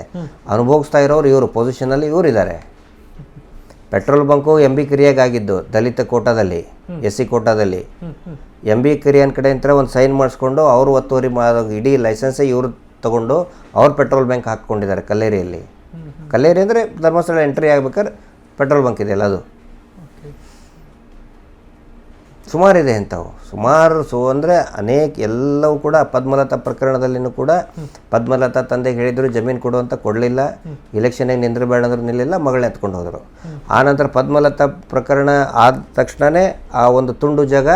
ಅನುಭವಿಸ್ತಾ ಇರೋರು ಇವರು, ಪೊಸಿಷನಲ್ಲಿ ಇವರಿದ್ದಾರೆ. ಪೆಟ್ರೋಲ್ ಬಂಕು MB ಕಿರಿಯಾಗಿದ್ದು ದಲಿತ ಕೋಟಾದಲ್ಲಿ, SC ಕೋಟಾದಲ್ಲಿ. MB ಕಿರಿಯನ್ ಕಡೆ ಅಂತ ಒಂದು ಸೈನ್ ಮಾಡಿಸ್ಕೊಂಡು ಅವರು ಒತ್ತುವರಿ ಇಡೀ ಲೈಸೆನ್ಸೇ ಇವರು ತಗೊಂಡು ಅವ್ರು ಪೆಟ್ರೋಲ್ ಬ್ಯಾಂಕ್ ಹಾಕ್ಕೊಂಡಿದ್ದಾರೆ ಕಲ್ಲೇರಿಯಲ್ಲಿ. ಕಲ್ಲೇರಿ ಅಂದರೆ ಧರ್ಮಸ್ಥಳ ಎಂಟ್ರಿ ಆಗ್ಬೇಕಾದ್ರೆ ಪೆಟ್ರೋಲ್ ಬಂಕ್ ಇದೆಯಲ್ಲ ಅದು. ಸುಮಾರಿದೆ ಅಂಥವು, ಅಂದರೆ ಅನೇಕ ಎಲ್ಲವೂ ಕೂಡ. ಪದ್ಮಲತಾ ಪ್ರಕರಣದಲ್ಲಿನೂ ಕೂಡ ಪದ್ಮಲತಾ ತಂದೆಗೆ ಹೇಳಿದ್ರು ಜಮೀನು ಕೊಡುವಂತ ಕೊಡಲಿಲ್ಲ, ಇಲೆಕ್ಷನಿಗೆ ನಿಂದ್ರಬೇಡ ಅಂದ್ರೆ ನಿಲ್ಲಿಲ್ಲ, ಮಗಳನ್ನ ಎತ್ಕೊಂಡು ಹೋದರು. ಆನಂತರ ಪದ್ಮಲತಾ ಪ್ರಕರಣ ಆದ ತಕ್ಷಣವೇ ಆ ಒಂದು ತುಂಡು ಜಾಗ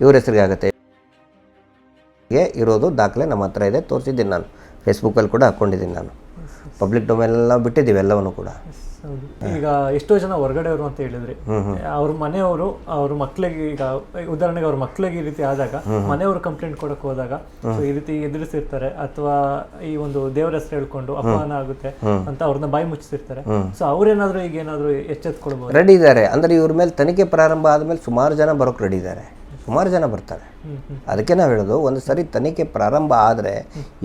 ಇವ್ರ ಹೆಸರಿಗೆ ಆಗುತ್ತೆ. ಇರೋದು ದಾಖಲೆ ನಮ್ಮ ಹತ್ರ ಇದೆ, ತೋರಿಸಿದ್ದೀನಿ ನಾನು, ಫೇಸ್ಬುಕ್ಕಲ್ಲಿ ಕೂಡ ಹಾಕ್ಕೊಂಡಿದ್ದೀನಿ ನಾನು. ಪಬ್ಲಿಕ್ ಡೊಮೇನೆಲ್ಲ ಬಿಟ್ಟಿದ್ದೀವಿ ಎಲ್ಲವನ್ನು ಕೂಡ. ಈಗ ಎಷ್ಟೋ ಜನ ಹೊರಗಡೆಯವರು ಅಂತ ಹೇಳಿದ್ರಿ, ಅವ್ರ ಮನೆಯವರು ಅವ್ರ ಮಕ್ಳಿಗೆ, ಈಗ ಉದಾಹರಣೆಗೆ ಅವ್ರ ಮಕ್ಳಿಗೆ ಈ ರೀತಿ ಆದಾಗ ಮನೆಯವರು ಕಂಪ್ಲೇಂಟ್ ಕೊಡಕ್ ಹೋದಾಗ ಈ ರೀತಿ ಎದುರಿಸಿರ್ತಾರೆ, ಅಥವಾ ಈ ಒಂದು ದೇವರ ಹೆಸರು ಹೇಳ್ಕೊಂಡು ಅಪಮಾನ ಆಗುತ್ತೆ ಅಂತ ಅವ್ರನ್ನ ಬಾಯಿ ಮುಚ್ಚಿರ್ತಾರೆ. ಸೊ ಅವ್ರೇನಾದ್ರು ಈಗ ಏನಾದ್ರು ಎಚ್ಚೆತ್ಕೊಳ್ಬಹುದು? ರೆಡಿ ಇದ್ದಾರೆ. ಅಂದ್ರೆ ಇವ್ರ ಮೇಲೆ ತನಿಖೆ ಪ್ರಾರಂಭ ಆದ್ಮೇಲೆ ಸುಮಾರು ಜನ ಬರೋಕ್ ರೆಡಿ ಇದ್ದಾರೆ, ಸುಮಾರು ಜನ ಬರ್ತಾರೆ. ಅದಕ್ಕೆ ನಾವು ಹೇಳೋದು, ಒಂದು ಸರಿ ತನಿಖೆ ಪ್ರಾರಂಭ ಆದರೆ,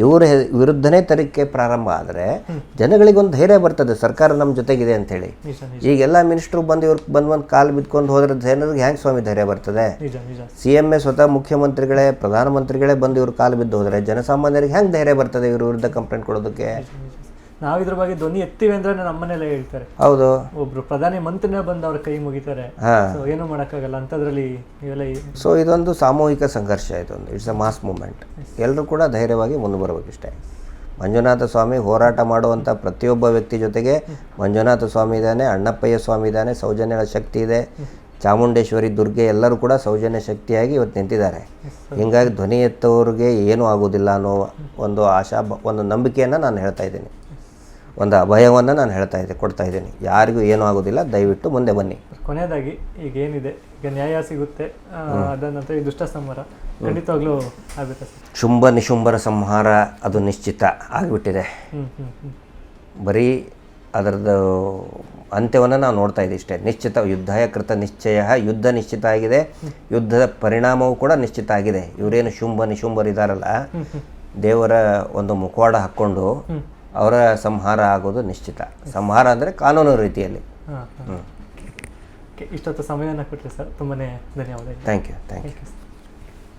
ಇವರ ವಿರುದ್ಧನೇ ತನಿಖೆ ಪ್ರಾರಂಭ ಆದರೆ ಜನಗಳಿಗೊಂದು ಧೈರ್ಯ ಬರ್ತದೆ, ಸರ್ಕಾರ ನಮ್ಮ ಜೊತೆಗಿದೆ ಅಂಥೇಳಿ. ಈಗೆಲ್ಲ ಮಿನಿಸ್ಟ್ರು ಬಂದು ಇವ್ರಿಗೆ ಬಂದು ಕಾಲು ಬಿದ್ಕೊಂಡು ಹೋದ್ರೆ ಜನರಿಗೆ ಹೆಂಗೆ ಸ್ವಾಮಿ ಧೈರ್ಯ ಬರ್ತದೆ? CM ಸ್ವತಃ ಮುಖ್ಯಮಂತ್ರಿಗಳೇ, ಪ್ರಧಾನಮಂತ್ರಿಗಳೇ ಬಂದು ಇವ್ರ ಕಾಲು ಬಿದ್ದು ಹೋದರೆ ಜನಸಾಮಾನ್ಯರಿಗೆ ಹೆಂಗೆ ಧೈರ್ಯ ಬರ್ತದೆ ಇವ್ರ ವಿರುದ್ಧ ಕಂಪ್ಲೇಂಟ್ ಕೊಡೋದಕ್ಕೆ? ನಾವು ಇದ್ರ ಬಗ್ಗೆ ಧ್ವನಿ ಎತ್ತೀವಿ ಅಂದ್ರೆ ನಮ್ಮನೆಲ್ಲ ಹೇಳ್ತಾರೆ. ಹೌದು, ಒಬ್ರು ಪ್ರಧಾನಿ ಮಂತ್ರಿನೇ ಬಂದು ಅವ್ರ ಕೈ ಮುಗಿತಾರೆ, ಏನು ಮಾಡೋಕ್ಕಾಗಲ್ಲ ಅಂತದ್ರಲ್ಲಿ ಇವೆಲ್ಲ. ಸೊ ಇದೊಂದು ಸಾಮೂಹಿಕ ಸಂಘರ್ಷ, ಇದೊಂದು ಇಟ್ಸ್ ಅ ಮಾಸ್ ಮೂಮೆಂಟ್. ಎಲ್ಲರೂ ಕೂಡ ಧೈರ್ಯವಾಗಿ ಮುಂದೆ ಬರಬೇಕಿಷ್ಟೇ. ಮಂಜುನಾಥ ಸ್ವಾಮಿ ಹೋರಾಟ ಮಾಡುವಂಥ ಪ್ರತಿಯೊಬ್ಬ ವ್ಯಕ್ತಿ ಜೊತೆಗೆ ಮಂಜುನಾಥ ಸ್ವಾಮಿ ಇದ್ದಾನೆ, ಅಣ್ಣಪ್ಪಯ್ಯ ಸ್ವಾಮಿ ಇದ್ದಾನೆ, ಸೌಜನ್ಯಗಳ ಶಕ್ತಿ ಇದೆ, ಚಾಮುಂಡೇಶ್ವರಿ, ದುರ್ಗೆ ಎಲ್ಲರೂ ಕೂಡ ಸೌಜನ್ಯ ಶಕ್ತಿಯಾಗಿ ಇವತ್ತು ನಿಂತಿದ್ದಾರೆ. ಹೀಗಾಗಿ ಧ್ವನಿ ಎತ್ತೋರಿಗೆ ಏನೂ ಆಗೋದಿಲ್ಲ ಅನ್ನೋ ಒಂದು ಒಂದು ನಂಬಿಕೆಯನ್ನು ನಾನು ಹೇಳ್ತಾ ಇದ್ದೀನಿ, ಒಂದು ಅಭಯವನ್ನು ನಾನು ಕೊಡ್ತಾ ಇದ್ದೀನಿ. ಯಾರಿಗೂ ಏನೂ ಆಗೋದಿಲ್ಲ, ದಯವಿಟ್ಟು ಮುಂದೆ ಬನ್ನಿ. ಕೊನೆಯದಾಗಿ ಈಗ ಏನಿದೆ, ಈಗ ನ್ಯಾಯ ಸಿಗುತ್ತೆ, ಅದ ನಂತರ ಈ ದುಷ್ಟ ಸಂಹಾರ ಖಂಡಿತವಾಗ್ಲೂ ಆಗುತ್ತೆ. ಶುಂಭ ನಿಶುಂಭರ ಸಂಹಾರ ಅದು ನಿಶ್ಚಿತ ಆಗಿಬಿಟ್ಟಿದೆ. ಬರೀ ಅದರದ್ದು ಅಂತ್ಯವನ್ನು ನಾವು ನೋಡ್ತಾ ಇದ್ದೀವಿ ಇಷ್ಟೇ. ನಿಶ್ಚಿತ ಯುದ್ಧಾಯ ಕೃತ ನಿಶ್ಚಯ, ಯುದ್ಧ ನಿಶ್ಚಿತ ಆಗಿದೆ, ಯುದ್ಧದ ಪರಿಣಾಮವೂ ಕೂಡ ನಿಶ್ಚಿತ ಆಗಿದೆ. ಇವರೇನು ಶುಂಭ ನಿಶುಂಭರಿದ್ದಾರಲ್ಲ, ದೇವರ ಒಂದು ಮುಖವಾಡ ಹಾಕ್ಕೊಂಡು ಅವರ ಸಂಹಾರ ಆಗೋದು ನಿಶ್ಚಿತ. ಸಂಹಾರ ಅಂದರೆ ಕಾನೂನು ರೀತಿಯಲ್ಲಿ. ಇಷ್ಟೊತ್ತು ಸಮಯವನ್ನು ಕೊಟ್ಟರೆ ಸರ್, ತುಂಬಾ ಧನ್ಯವಾದ. Thank you.